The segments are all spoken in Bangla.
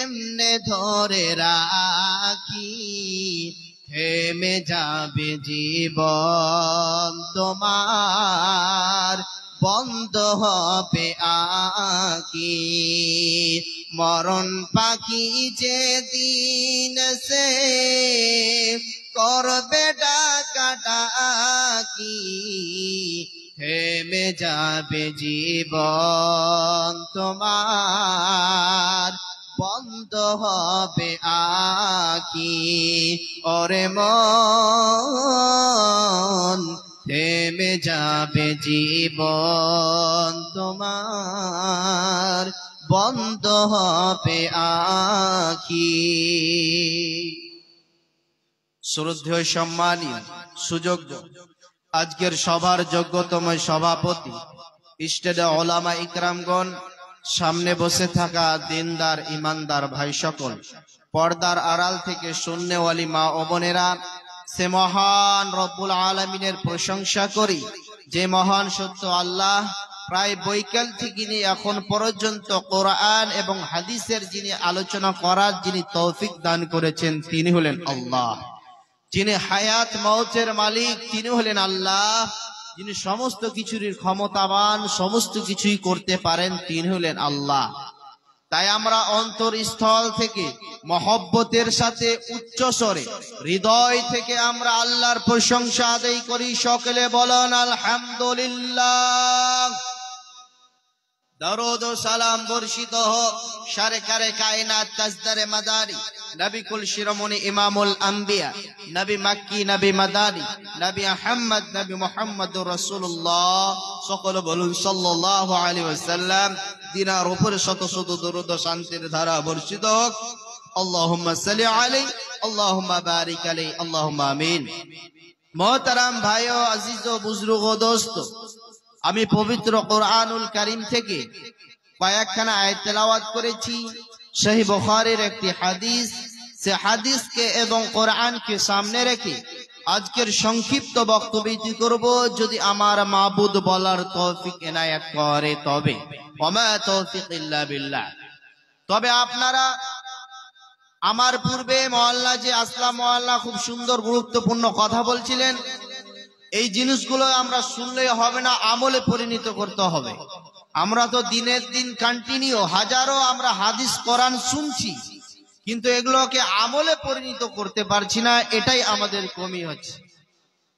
কেমনে ধরে রাখি, থেমে যাবে জীবন তোমার, বন্ধ হবে আঁখি। মরণ পাখি যেদিন সে করবে ডাকাডাকি, থেমে যাবে জীবন তোমার, বন্ধ হবে আঁখি। ওরে মন, থেমে যাবে জীবন তোমার, বন্ধ হবে আঁখি। শ্রদ্ধেয় সম্মানীয় সুযোগ্য আজকের সভার যোগ্যতম সভাপতি ইস্টেডে ওলামা ইকরামগণ, সামনে বসে থাকা দিনদার ইমানদার ভাই সকল, পর্দার আড়াল থেকে শূন্যওয়ালি মা ও বোনেরা, সে মহান রব্বুল আলামিনের প্রশংসা করি যে মহান সত্য আল্লাহ প্রায় বৈকাল থেকে নিয়ে এখন পর্যন্ত কোরআন এবং হাদিসের যিনি আলোচনা করার যিনি তৌফিক দান করেছেন তিনি হলেন আল্লাহ। যিনি হায়াত মওতের মালিক তিনি হলেন আল্লাহ। যিনি সমস্ত কিছুর ক্ষমতাবান, সমস্ত কিছুই করতে পারেন তিনি হলেন আল্লাহ। তাই আমরা অন্তরস্থল থেকে মহব্বতের সাথে উচ্চ স্বরে হৃদয় থেকে আমরা আল্লাহর প্রশংসা আদায় করি। সকলে বলেন আলহামদুলিল্লাহ। দরুদ ও সালাম বর্ষিত হোক সরকারে কায়নাত তাজদারে মাদারি নবী কুল শিরোমণি ইমামুল আম্বিয়া নবী মক্কি নবী মাদানি নবী আহমদ নবী মুহাম্মদুর রাসূলুল্লাহ। সকলে বলুন সাল্লাল্লাহু আলাইহি ওয়াসাল্লাম। দিনার উপরে শত শত দরুদ ও শান্তির ধারা বর্ষিত হোক। আল্লাহুম্মা সাল্লি আলাইহি আল্লাহুম্মা বারিক আলাইহি আল্লাহুম্মা আমিন। মুহতারাম ভাইও, আজিজ ও বুজুর্গ ও দোস্ত, আমি পবিত্র কোরআনুল কারীম থেকে কয়েকখানা আয়াত তেলাওয়াত করেছি। সহিহ বুখারীর একটি হাদিস, সে হাদিসকে এবং কোরআনকে সামনে রেখে আজকের সংক্ষিপ্ত বক্তব্যটি করব, যদি আমার মাবুদ বলার তৌফিক এনায়েত করে তবে। ওমা তৌফিক ইল্লা বিল্লাহ। তবে আপনারা আমার পূর্বে মহল্লা যে আসলাম মহল্লা খুব সুন্দর গুরুত্বপূর্ণ কথা বলছিলেন, এই জিনিসগুলো আমরা শুনলেই হবে না, আমলে পরিণত করতে হবে। আমরা তো দিনের দিন কন্টিনিউ হাজারো আমরা হাদিস কোরআন শুনছি, কিন্তু এগুলোকে আমলে পরিণত করতে পারছি না, এটাই আমাদের কমি হচ্ছে।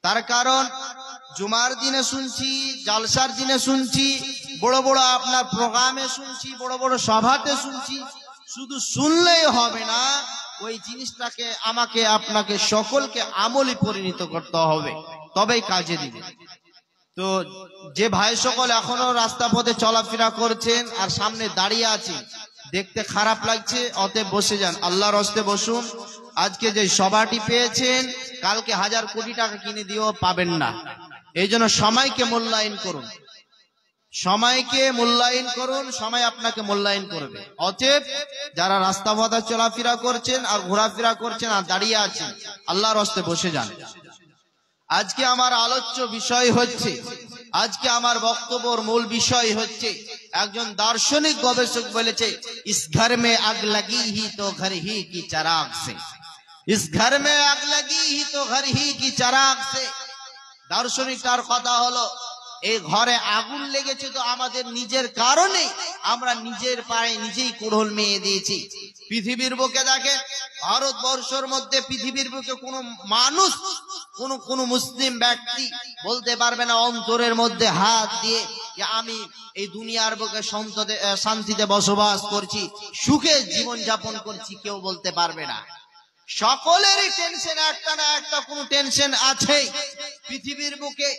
তার কারণ জুমার দিনে শুনছি, জালসার দিনে শুনছি, বড় বড় আপনার প্রোগ্রামে শুনছি, বড় বড় সভাতে শুনছি, শুধু শুনলেই হবে না, ওই জিনিসটাকে আমাকে আপনাকে সকলকে আমলে পরিণত করতে হবে, তবেই কাজে দিবে। তো যে ভাই সকল এখনো রাস্তা পথে চলাফেরা করছেন আর সামনে দাঁড়িয়ে আছেন, দেখতে খারাপ লাগছে, অতএব বসে যান, আল্লাহর হস্তে বসুন। আজকে যে সভাটি পেয়েছেন কালকে 1000 কোটি টাকা কিনে দিয়েও পাবেন না। এই জন্য সময়কে মূল্যায়ন করুন, সময়কে মূল্যায়ন করুন, সময় আপনাকে মূল্যায়ন করবে। অতএব যারা রাস্তা পথে চলাফেরা করছেন আর ঘোরাফেরা করছেন আর দাঁড়িয়ে আছেন, আল্লাহর হস্তে বসে যান। আজকে আমার আলোচ্য বিষয় হচ্ছে, আজকে আমার বক্তব্যের মূল বিষয় হচ্ছে, একজন দার্শনিক গবেষক বলেছে, ইস ঘর মে আগ লাগি হি তো ঘর হি কি চিরাগ সে। ইস ঘর মে আগ লাগি হি তো ঘর হি কি চিরাগ সে। দার্শনিকটার কথা হলো, এই ঘরে আগুন লেগেছে তো আমাদের নিজের কারণে, আমরা নিজের পায়ে নিজেই কুড়োল মেয়ে দিয়েছি। পৃথিবীর বুকে দেখেন, ভারতবর্ষের মধ্যে পৃথিবীর বুকে কোনো মানুষ, কোন মুসলিম ব্যক্তি বলতে পারবে না অন্তরের মধ্যে হাত দিয়ে যে আমি এই দুনিয়ার বুকে শান্তিতে বসবাস করছি, সুখে জীবন যাপন করছি, কেউ বলতে পারবে না। সকলেরই টেনশন একটা না একটা কোনো টেনশন আছে পৃথিবীর বুকে।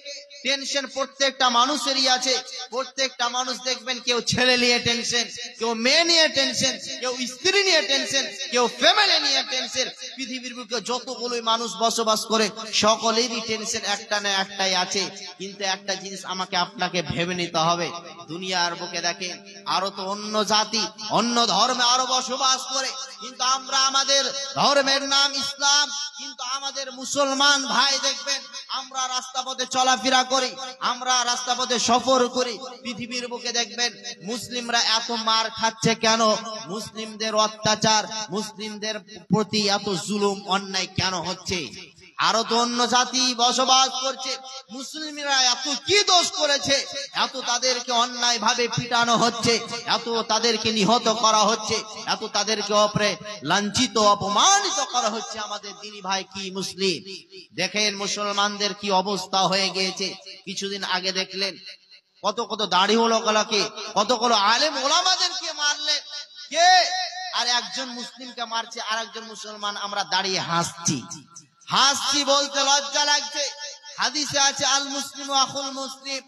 টেনশন প্রত্যেকটা মানুষেরই আছে। প্রত্যেকটা মানুষ দেখবেন, কেউ ছেলে নিয়ে টেনশন, কেউ মেয়ে নিয়ে টেনশন, কেউ স্ত্রী নিয়ে টেনশন, কেউ ফ্যামিলি নিয়ে টেনশন। পৃথিবীর বুকে যতগুলোই মানুষ বসবাস করে সকলেরই টেনশন একটা না একটাই আছে। কিন্তু একটা জিনিস আমাকে আপনাকে ভেবে নিতে হবে, দুনিয়ার বুকে দেখেন আরো তো অন্য জাতি অন্য ধর্মে আরো বসবাস করে, কিন্তু আমরা আমাদের ধর্মের নাম ইসলাম, কিন্তু আমাদের মুসলমান ভাই দেখবেন আমরা রাস্তা পথে চলাফেরা করি, আমরা রাস্তা পথে সফর করি, পৃথিবীর বুকে দেখবেন মুসলিমরা এত মার খাচ্ছে কেন? মুসলিমদের অত্যাচার, মুসলিমদের প্রতি এত জুলুম অন্যায় কেন হচ্ছে? আরো তো অন্য জাতি বসবাস করছে, মুসলিমরা এত কি দোষ করেছে এত তাদেরকে অন্যায় ভাবে পিটানো হচ্ছে, এত তাদেরকে নিহত করা হচ্ছে, এত তাদেরকে অপরে লাঞ্ছিত অপমানিত করা হচ্ছে? আমাদের দিনী ভাই কি মুসলিম? দেখেন মুসলমানদের কি অবস্থা হয়ে গিয়েছে। কিছুদিন আগে দেখলেন কত কত দাড়ি ওলাকে, কত কত আলেম ওলামাদেরকে মারলেন কে? আর একজন মুসলিমকে মারছে, আর একজন মুসলমান আমরা দাঁড়িয়ে হাসছি। হাসছি বলতে লজ্জা লাগছে। হাদিসে আছে আল মুসলিম আখুল মুসলিম,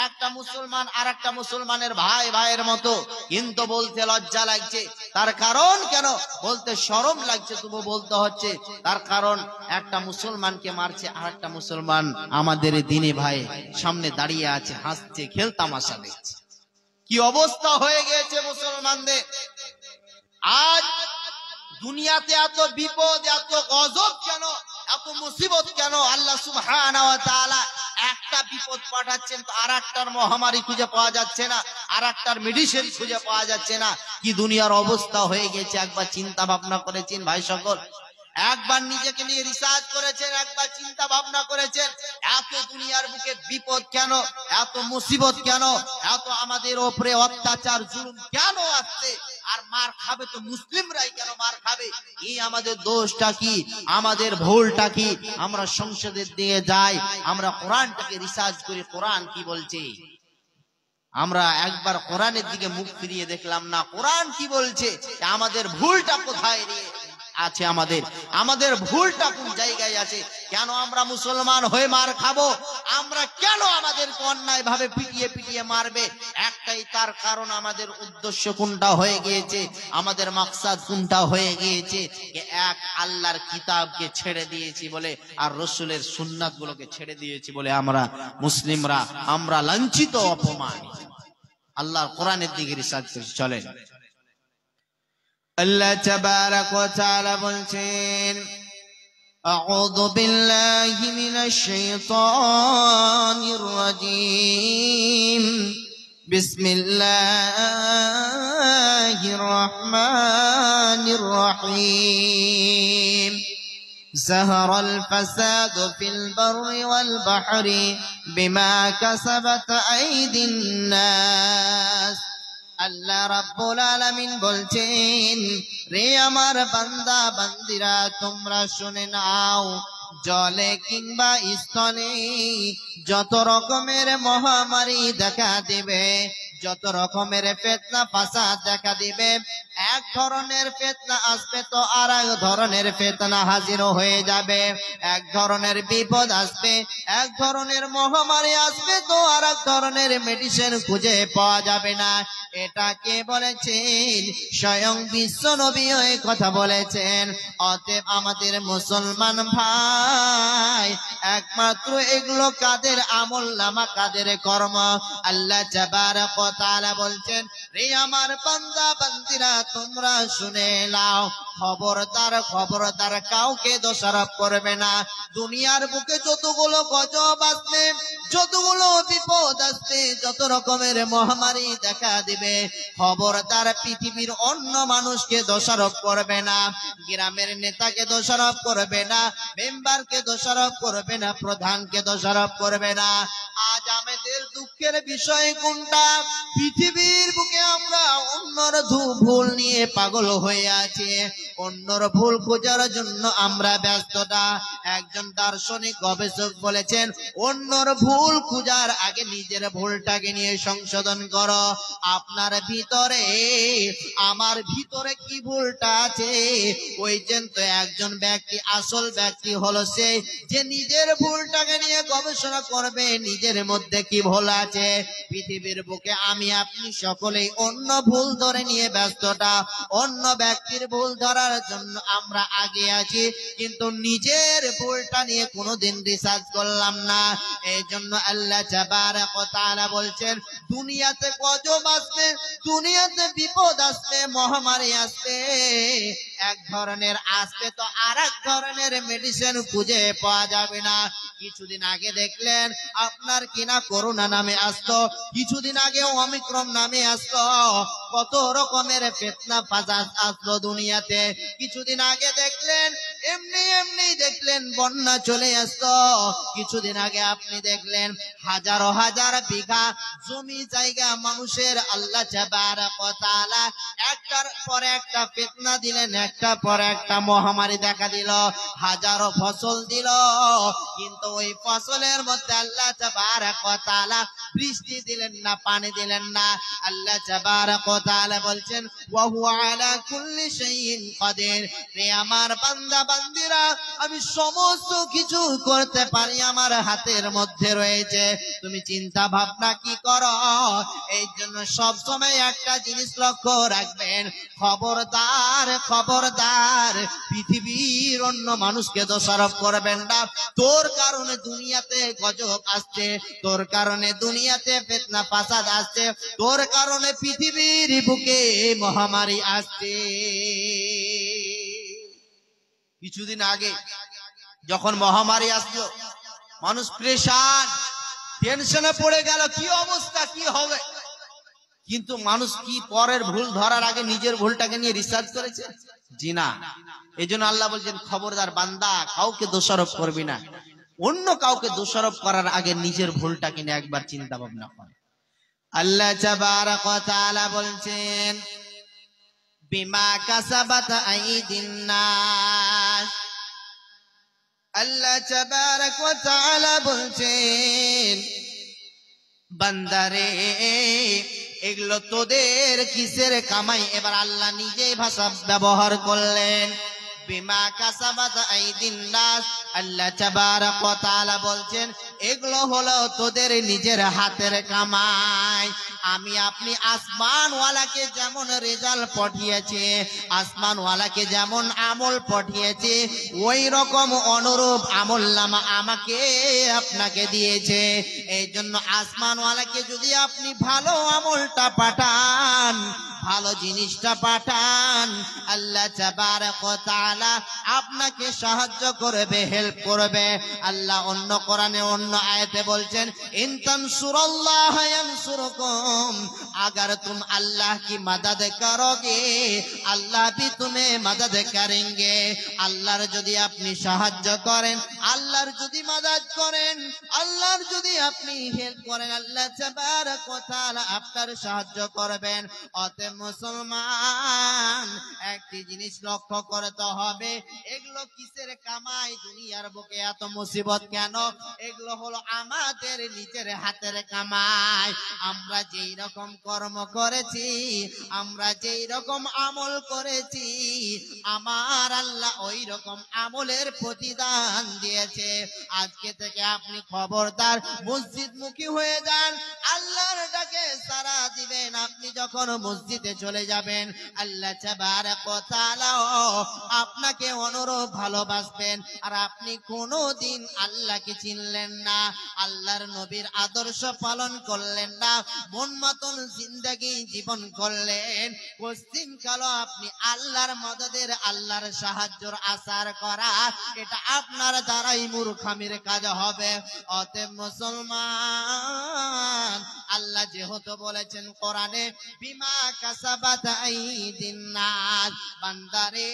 একটা মুসলমান আর একটা মুসলমানের ভাই ভাইয়ের মতো, কিন্তু বলতে লজ্জা লাগছে। তার কারণ কেন? বলতে শরম লাগছে, তবু বলতে হচ্ছে। তার কারণ একটা মুসলমানকে মারছে, আর একটা মুসলমান আমাদের দিনী ভাই সামনে দাঁড়িয়ে আছে, হাসছে, খেলতামাশা দেখছে। কি অবস্থা হয়ে গিয়েছে মুসলমানদের। আজ দুনিয়াতে এত বিপদ, এত গজব কেন, এত মুসিবত কেন? আল্লাহ সুবহানাহু ওয়া তাআলা একটা বিপদ পাঠাচ্ছেন তো আর একটার মহামারী খুঁজে পাওয়া যাচ্ছে না, আর একটার মেডিসিন খুঁজে পাওয়া যাচ্ছে না। কি দুনিয়ার অবস্থা হয়ে গেছে একবার চিন্তা ভাবনা করেছেন ভাই সকল? একবার নিজেকে নিয়ে রিসার্চ করেছেন, একবার চিন্তা ভাবনা করেছেন এত দুনিয়ার বুকে বিপদ কেন, এত মুসিবত কেন, এত আমাদের উপরে অত্যাচার জুলুম কেন আসছে? আর মার খাবে তো মুসলিমরাই কেন মার খাবে? এই আমাদের দোষটা কি, আমাদের ভুলটা কি? আমরা সংসদের দিয়ে যাই, আমরা কোরআনটাকে রিসার্চ করি, কোরআন কি বলছে? আমরা একবার কোরআনের দিকে মুখ ফিরিয়ে দেখলাম না, কোরআন কি বলছে? আমাদের ভুলটা কোথায় আছে, আমাদের ভুলটা কোন জায়গায় আছে? কেন আমরা মুসলমান হয়ে মার খাবো? আমরা কেন আমাদেরকে অন্যায় ভাবে পিটিয়ে পিটিয়ে মারবে? একটাই তার কারণ, আমাদের উদ্দেশ্য কোনটা হয়ে গিয়েছে, আমাদের মাকসাদ কোনটা হয়ে গিয়েছে? এক আল্লাহর কিতাবকে ছেড়ে দিয়েছি বলে, আর রসুলের সুন্নাত গুলোকে ছেড়ে দিয়েছি বলে আমরা মুসলিমরা আমরা লাঞ্ছিত, অপমানিত। আল্লাহর কোরআনের দিকে রিসার্চ করছি, চলেন। আল্লাহ তাবারাক ওয়া তাআলা বলছেন, আউযু বিল্লাহি মিনাশ শাইতানির রাজীম, বিসমিল্লাহির রহমানির রহিম। যাহারাল ফাসাদু ফিল বাররি ওয়াল বাহরি বিমা কাসাবাত আইদিন নাস। আল্লাহ রাব্বুল আলামিন বলছেন, রে আমার বান্দা বান্দিরা, তোমরা শুনে নাও, জলে কিংবা স্থলে যত রকমের মহামারী দেখা দিবে, যত রকমের ফিতনা ফাসাদ দেখা দিবে, এক ধরনের ফিতনা আসবে তো আর এক ধরনের ফিতনা হাজির হয়ে যাবে। এক ধরনের বিপদ আসবে, এক ধরনের মহামারী আসবে তো আর এক ধরনের মেডিসিন খুঁজে পাওয়া যাবে না। এটা কে বলেছেন? স্বয়ং বিশ্ব নবী এই কথা বলেছেন। অতএব আমাদের মুসলমান ভাই, একমাত্র এগুলো কাদের আমল নামা, কাদের কর্ম? আল্লাহ তাবারাক ওয়া তাআলা বলছেন, রে আমার বান্দা বান্দিরা, তোমরা শুনে নাও, খবরদার খবরদার কাউকে দোষারোপ করবে না। দুনিয়ার বুকে যতগুলো গজব আসবে, যতগুলো বিপদ আসবে, যত রকমের মহামারী দেখা দিবে, খবরদার পৃথিবীর অন্য মানুষকে দোষারোপ করবে না, গ্রামের নেতাকে দোষারোপ করবে না, মেম্বারকে দোষারোপ করবে না, প্রধানকে দোষারোপ করবে না। আজ আমাদের দুঃখের বিষয় কোনটা? পৃথিবীর বুকে আমরা অন্যর ভুল নিয়ে পাগল হয়ে আছি, অন্যর ভুল খোঁজার জন্য আমরা ব্যস্ততা। একজন দার্শনিক গবেষক বলেছেন, অন্যর ভুল খোঁজার আগে নিজের ভুলটাকে নিয়ে সংশোধন করো। আপনার ভিতরে, আমার ভিতরে কি ভুলটা আছে? ওই তো একজন ব্যক্তি, আসল ব্যক্তি হলো সে যে নিজের ভুলটাকে নিয়ে গবেষণা করবে, নিজের মধ্যে কি ভুল আছে। পৃথিবীর বুকে আমি আপনি সকলেই অন্য ভুল ধরে নিয়ে ব্যস্ততা, অন্য ব্যক্তির ভুল ধরার জন্য আমরা আগে আছি, কিন্তু নিজের ভুলটা নিয়ে কোনোদিন রিসার্চ করলাম না। এই জন্য আল্লাহ তাবারাক ওয়া তাআলা বলছেন, দুনিয়াতে গজব আসবে, দুনিয়াতে বিপদ আসবে, মহামারী আসবে, এক ধরনের আসবে তো আর এক ধরনের মেডিসিন খুঁজে পাওয়া যাবে না। কিছুদিন আগে দেখলেন আপনার কিনা করোনা নামে আসতো, কিছুদিন আগে ওমিক্রন নামে আসতো, কত রকমের ফিতনা ফাসাদ আসলো দুনিয়াতে। কিছুদিন আগে দেখলেন এমনি এমনি দেখলেন বন্যা চলে আসতো, কিছুদিন আগে আপনি দেখলেন হাজারো হাজার বিঘা জমি জায়গা মানুষের আল্লাহ তাবারক ওয়া তাআলা একটার পর একটা ফিতনা দিলেন, একটা পর একটা মহামারী দেখা দিল, হাজারো ফসল দিল, কিন্তু ওই ফসলের মধ্যে আল্লাহ তাবারক ওয়া তাআলা বৃষ্টি দিলেন না, পানি দিলেন না। আল্লাহ তাবারক ওয়া তাআলা বলছেন ওয়া হুয়া আলা কুল্লি শাইইন কাদির, হে আমার বান্দা বান্দিরা আমি সমস্ত কিছু করতে পারি, আমার হাতের মধ্যে রয়েছে। তুমি চিন্তা ভাবনা কি করো? এই জন্য সব সময় একটা জিনিস লক্ষ্য রাখবেন, খবরদার খবরদার পৃথিবীর অন্য মানুষকে দোষারোপ করবেন না। তোর কারণে দুনিয়াতে গজব আসছে, তোর কারণে দুনিয়াতে ফিতনা ফাসাদ আসছে, তোর কারণে পৃথিবীর বুকে মহামারী আসছে। কিছুদিন আগে যখন মহামারী আসলো মানুষ পেরেশান, টেনশনে পড়ে গেল, কি অবস্থা কি হবে। কিন্তু মানুষ কি পরের ভুল ধরার আগে নিজের ভুলটাকে নিয়ে রিসার্চ করেছে? জি না। এই জন্য আল্লাহ বলছেন খবরদার বান্দা কাউকে দোষারোপ করবি না, অন্য কাউকে দোষারোপ করার আগে নিজের ভুলটাকে নিয়ে একবার চিন্তা ভাবনা কর। আল্লাহ তাবারক ওয়া তাআলা বলছেন বিমা কাসাবাত আইদিন নাস, আল্লাহ তাবারক ওয়া তাআলা বলছেন বান্দারে এগুলো তোদের কিসের কামাই। এবার আল্লাহ নিজেই ভাষা ব্যবহার করলেন বিমা কাসাবাত আইদিন নাস। আল্লাহ তাবারক ওয়া তাআলা বলছেন এগুলো হলো তোদের নিজের হাতের কামাই। আমি আপনি আসমানওয়ালাকে যেমন রেজাল্ট পাঠিয়েছে, আসমানওয়ালাকে যেমন আমল পাঠিয়েছে, ওই রকম অনুরূপ আমলনামা আমাকে আপনাকে দিয়েছে। এই জন্য আসমানওয়ালাকে যদি আপনি ভালো আমলটা পাঠান, ভালো জিনিসটা পাঠান, আল্লাহ তাবারক ওয়া তাআলা আপনাকে সাহায্য করবে, হেল্প করবে। আল্লাহ অন্য কোরআনে অন্য আয়াতে বলছেন ইন তানসুরাল্লাহ ইয়ানসুরকুম, अगर तुम अल्लाह की मदद करोगे अल्लाह भी तुम्हें मदद करेंगे। আল্লাহর যদি আপনি সাহায্য করেন, আল্লাহর যদি মদদ করেন, আল্লাহর যদি আপনি হেল্প করেন, আল্লাহ তাবারক ওয়া তাআলা আপনার সাহায্য করবেন। অতএব মুসলমান একটি জিনিস লক্ষ্য করতে হবে, এগুলো কিসের কামাই? দুনিয়ার বুকে এত মুসিবত কেন? এগুলো হলো আমাদের নিজের হাতের কামাই। আমরা যেই রকম কর্ম করেছি, আমরা যেই রকম আমল করেছি, আমার আল্লাহ ওই রকম আমলের প্রতিদান দিয়েছে। আজকে থেকে আপনি খবরদার মসজিদ মুখী হয়ে যান, আল্লাহর ডাকে সাড়া দিবেন। আপনি যখন মসজিদে চলে যাবেন আল্লাহ তাবারক ওয়া তাআলা আপনাকে অনুরূপ ভালোবাসবেন। আর আপনি কোনোদিন আল্লাহকে চিনলেন না, আল্লাহর নবীর আদর্শ পালন করলেন না, মন মতন জিন্দেগি জীবন করলেন, পশ্চিম কালো আপনি আল্লাহর মদদের, আল্লাহর সাহায্যের আশার করা, এটা আপনার দ্বারাই মূর্খামির কাজ হবে। অতএব মুসলমান আল্লাহ যেহেতু বলেছেন কোরআনে বিমা কাসাবাত আইদিন নাস, বান্দারে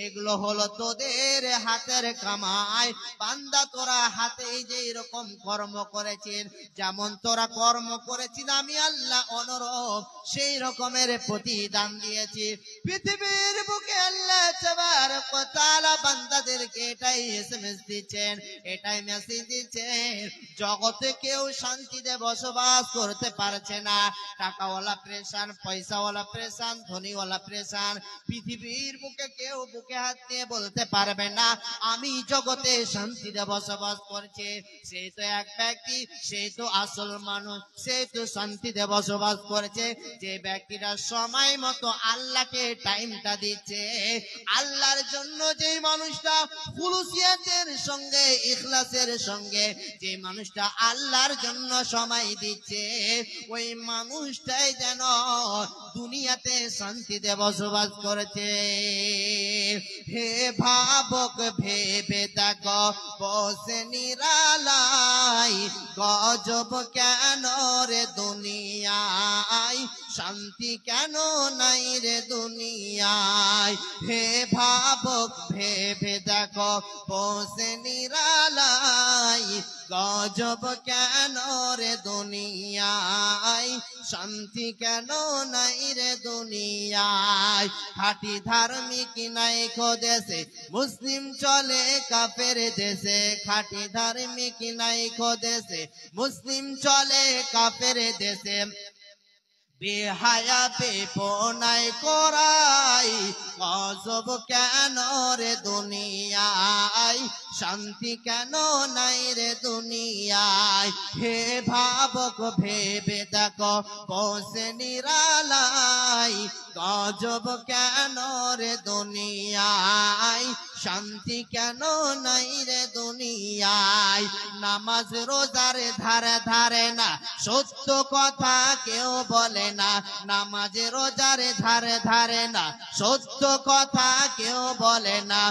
এগুলো হলো তোদের হাতের কামাই। বান্দা তোরা হাতে যেই রকম কর্ম করেছেন, যেমন তোরা কর্ম করেছিস আমি আল্লাহ অনুরূপ সেই রকমের প্রতিদান দিয়েছি। পৃথিবীর বুকে আল্লাহ তাবারক ওয়া তাআলা বান্দাদেরকে এটাই এসএমএস দিচ্ছেন, এটাই মেসেজ দিচ্ছেন, জগতে কেউ শান্তিতে বসবাস করতে পারছে না। টাকাওয়ালা প্রেশান, পয়সাওয়ালা প্রেশান, ধনীওয়ালা প্রেশান। পৃথিবীর বুকে কেউ বুকে হাত দিয়ে বলতে পারবে না আমি জগতে শান্তিতে বসবাস করছে। সেই তো এক ব্যক্তি, সেই তো আসল মানুষ, সেই তো শান্তিতে বসবাস করছে যে ব্যক্তিরা সময় মতো আল্লাহকে টাইমটা দিচ্ছে। আল্লাহর জন্য যে মানুষটা খুলুসিয়াতের সঙ্গে, ইখলাসের সঙ্গে, যে মানুষটা আল্লাহর জন্য জমাই দিচ্ছে, ওই মানুষটাই যেন দুনিয়াতে শান্তিতে বসবাস করছে। হে ভাবক ভেবে দেখো, বসে নিরালায়, গজব কেন রে দুনিয়ায়, শান্তি কেন নাই রে দুনিয়ায়। হে ভাবক ভেবে দেখো, বসে নিরালায়, গজব কেন রে দুনিয়ায়, শান্তি কেন নাই রে দুনিয়ায়। খাঁটি ধার্মিক নাই খো দেশে, মুসলিম চলে কাফের দেশে। খাঁটি ধার্মিক নাই খো দেশে, মুসলিম চলে কাফের দেশে। বেহায়া বেপনায় করাই, গজব কেন রে দুনিয়ায়, শান্তি কেন নাই রে দুনিয়ায়। হে ভাবক ভেবে দেখো, বসে নিরালায়, গজব কেন রে দুনিয়ায়, শান্তি কেন নাই রে দুনিয়ায়। নামাজ রোজার ধারে ধারে না, সত্য কথা কেউ বলে না। নামাজ রোজার ধারে ধারে না, সত্য কথা কেউ বলে না।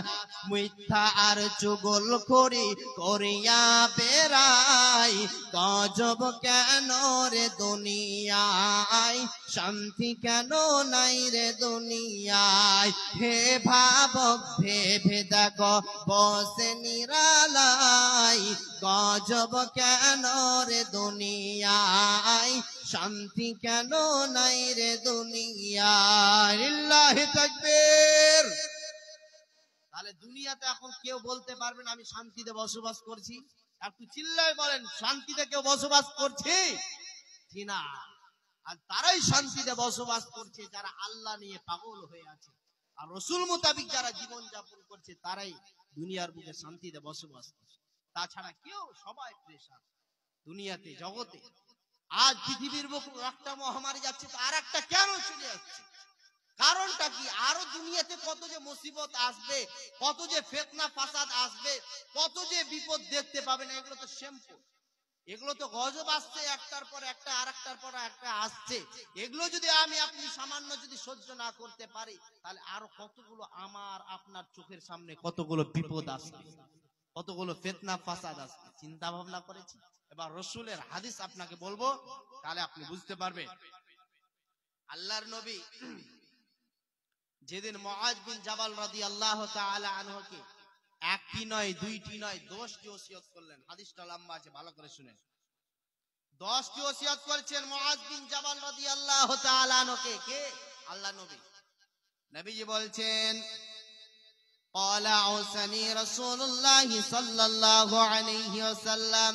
মিথ্যা আর চুগলখড়ি করিয়া বেড়াই, গজব কেন রে দুনিয়ায়, শান্তি কেন নাই রে দুনিয়ায়। হে ভাবক ভেবে দেখো, বসে নিরালায়, গজব কেন রে দুনিয়ায়, শান্তি কেন নাই রে দুনিয়ায়। লিল্লাহি তাকবীর। তাহলে দুনিয়াতে এখন কেউ বলতে পারবে না আমি শান্তিতে বসবাস করছি? একটু চিল্লায় বলেন, শান্তিতে কেউ বসবাস করছে কিনা? আর তারাই শান্তিতে বসবাস করছে যারা আল্লাহ নিয়ে পাগল হয়ে আছে, আর রসুল মোতাবিক যারা জীবন যাপন করছে তারাই দুনিয়ার বুকে শান্তিতে বসবাস করছে। তাছাড়া কেউ, সবাই প্রেশান দুনিয়াতে, জগতে। আজ পৃথিবীর বুকে একটা মহামারী যাচ্ছে, তো আর একটা কেন চলে যাচ্ছে? কারণটা কি? আরো দুনিয়াতে কত যে মুসিবত আসবে, কত যে ফিতনা ফাসাদ আসবে, কত যে বিপদ দেখতে পাবেন, এগুলো তো শ্যাম্পু, এগুলো তো গজব আসছে, একটার পর একটা, আর একটার পর একটা আসছে। এগুলো যদি আমি আপনি সামান্য যদি সহ্য না করতে পারি, তাহলে আরো কতগুলো আমার আপনার চোখের সামনে কতগুলো বিপদ আসবে, কতগুলো ফিতনা ফাসাদ আসবে। চিন্তা ভাবনা করেছি? এবার রসুলের হাদিস আপনাকে বলবো, তাহলে আপনি বুঝতে পারবেন। আল্লাহর নবী যেদিন মুআজ বিন জাবাল রাদিয়াল্লাহু তাআলা আনহুকে একটি নয়, দুইটি নয়, 10টি ওসিয়ত করলেন। হাদিসটা লম্বা আছে, ভালো করে শুনেন। 10টি ওসিয়ত করেছেন মুআজ বিন জাবাল রাদিয়াল্লাহু তাআলা আনহুকে। কে? আল্লাহ নবী। নবীজি বলছেন, قال أوصاني رسول الله صلى الله عليه وسلم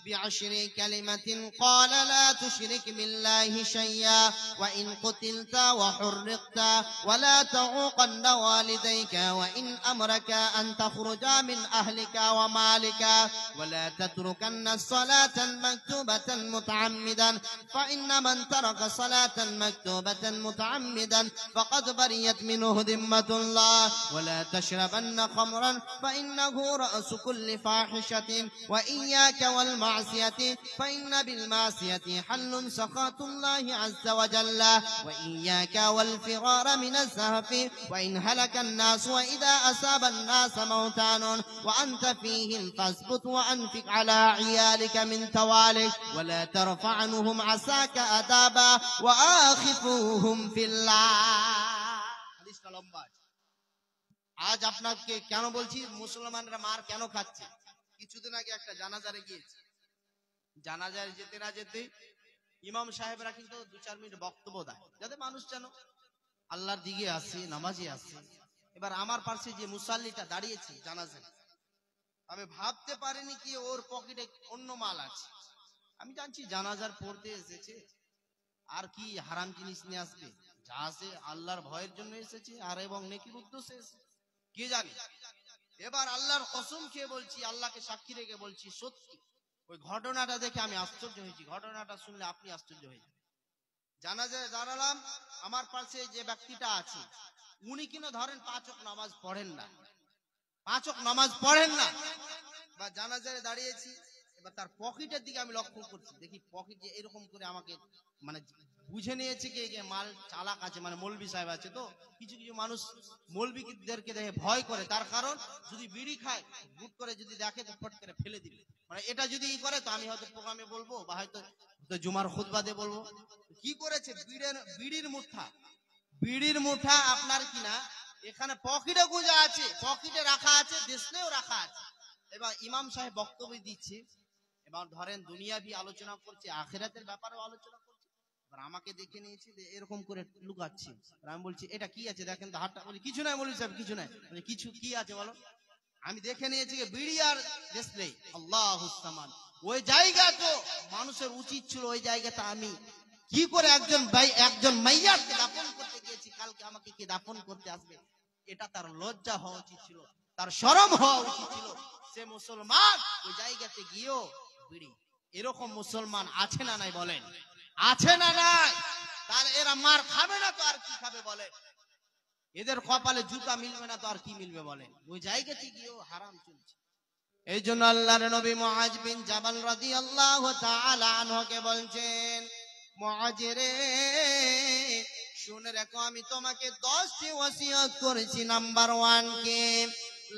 بعشر كلمة، قال لا تشرك بالله شيئا، وإن قتلت وحرقت، ولا تعوقن والديك، وإن أمرك أن تخرج من أهلك ومالك، ولا تتركن الصلاة المكتوبة متعمدا، فإن من ترك صلاة مكتوبة متعمدا فقد بريت منه ذمة الله، ولا تشربن خمرا فإنه رأس كل فاحشة، وإياك والمعصية فإن بالمعصية حل سخط الله عز وجل، وإياك والفرار من الزهف، وإن هلك الناس وإذا أصاب الناس موتان وأنت فيهم فاثبت وأنفق على عيالك من توالك، ولا ترفع عنهم عساك أدابا وآخفوهم في الله। আজ আপনাকে কেন বলছি মুসলমানরা মার কেন খাচ্ছে? কিছুদিন আগে একটা জানাজারে গিয়েছে, জানাজায় যেতে না যেতে ইমাম সাহেবরা কিন্তু 2-4 মিনিট বক্তব্য দেয়, যাতে মানুষ যেন আল্লাহর দিকে আসে, নামাজে আসে। এবার আমার পাশে যে মুসাল্লিটা দাঁড়িয়েছে জানাজায়, আমি ভাবতে পারিনি কি ওর পকেটে অন্য মাল আছে। আমি জানছি জানাজার পড়তে এসেছে, আর কি হারাম জিনিস নিয়ে আসবে? যা আছে আল্লাহর ভয়ের জন্য এসেছে, আর এবং নেকির উদ্দেশ্যে এসেছে, কে জানে। এবার আল্লাহর কসম খেয়ে বলছি, আল্লাহকে সাক্ষী রেখে বলছি, সত্যি ওই ঘটনাটা দেখে আমি আশ্চর্য হয়েছি। ঘটনাটা শুনলে আপনি আশ্চর্য হয়ে যাবেন। জানাজায় দাঁড়ালাম, আমার পাশে যে ব্যক্তিটা আছে উনি কিনা ধরেন 5 ওয়াক্ত নামাজ পড়েন না, 5 ওয়াক্ত নামাজ পড়েন না। বা জানাজায় দাঁড়িয়েছি, এবার তার পকেটের দিকে আমি লক্ষ্য করছি, দেখি পকেট যে এরকম করে আমাকে মানে বুঝে নিয়েছে কি মাল চালাক আছে, মানে মৌলবি সাহেব আছে। তো কিছু কিছু মানুষ মৌলবিদেরকে দেখে ভয় করে, তার কারণ যদি বিড়ি খায় গুট করে যদি দেখে তো ফট করে ফেলে দিবে, মানে এটা যদি ই করে তো আমি হয়তো প্রোগ্রামে বলবো বা হয়তো জুমার খুতবাতে বলবো। কি করেছে, বিড়ির মুঠা আপনার কিনা এখানে পকেটে গুঁজা আছে, পকেটে রাখা আছে, দেশলেও রাখা আছে। এবার ইমাম সাহেব বক্তব্য দিচ্ছে, এবার ধরেন দুনিয়াবি আলোচনা করছে, আখিরাতের ব্যাপারেও আলোচনা করছে। এবার আমাকে দেখে নিয়েছি যে এরকম করে লুকাচ্ছি, আমি বলছি এটা কি আছে দেখেন তো হাতটা, বলি কিছু নাই মৌলভী সাহেব কিছু নাই, কিছু কি আছে বলো। আমি দেখে নিয়েছি বিড়ি আর দেশলে। আল্লাহুস সামাদ। ওই জায়গা তো মানুষের উচিত ছিল, ওই জায়গাটা আমি কি করে একজন মাইয়াতকে দাফন করতে গিয়েছি, কালকে আমাকে কি দাফন করতে আসবে, এটা তার লজ্জা হওয়া উচিত ছিল, তার শরম হওয়া উচিত ছিল। সে মুসলমান ওই জায়গাতে গিয়েও বিড়ি। এরকম মুসলমান আছে না নাই বলেন, আছে না নাই? তাহলে এরা মার খাবে না তো আর কি খাবে বলেন? এদের কপালে জুতা মিলবে না তো আর কি মিলবে বলেন? ওই জায়গাতে গিয়েও হারাম চলছে। এই জন্য আল্লাহর নবী মুআজ বিন জাবাল রাদিয়াল্লাহু তাআলা আনহুকে বলছেন, মুআজ রে শুনে রাখো, আমি তোমাকে 10টি ওসিয়ত করেছি। নাম্বার 1 কে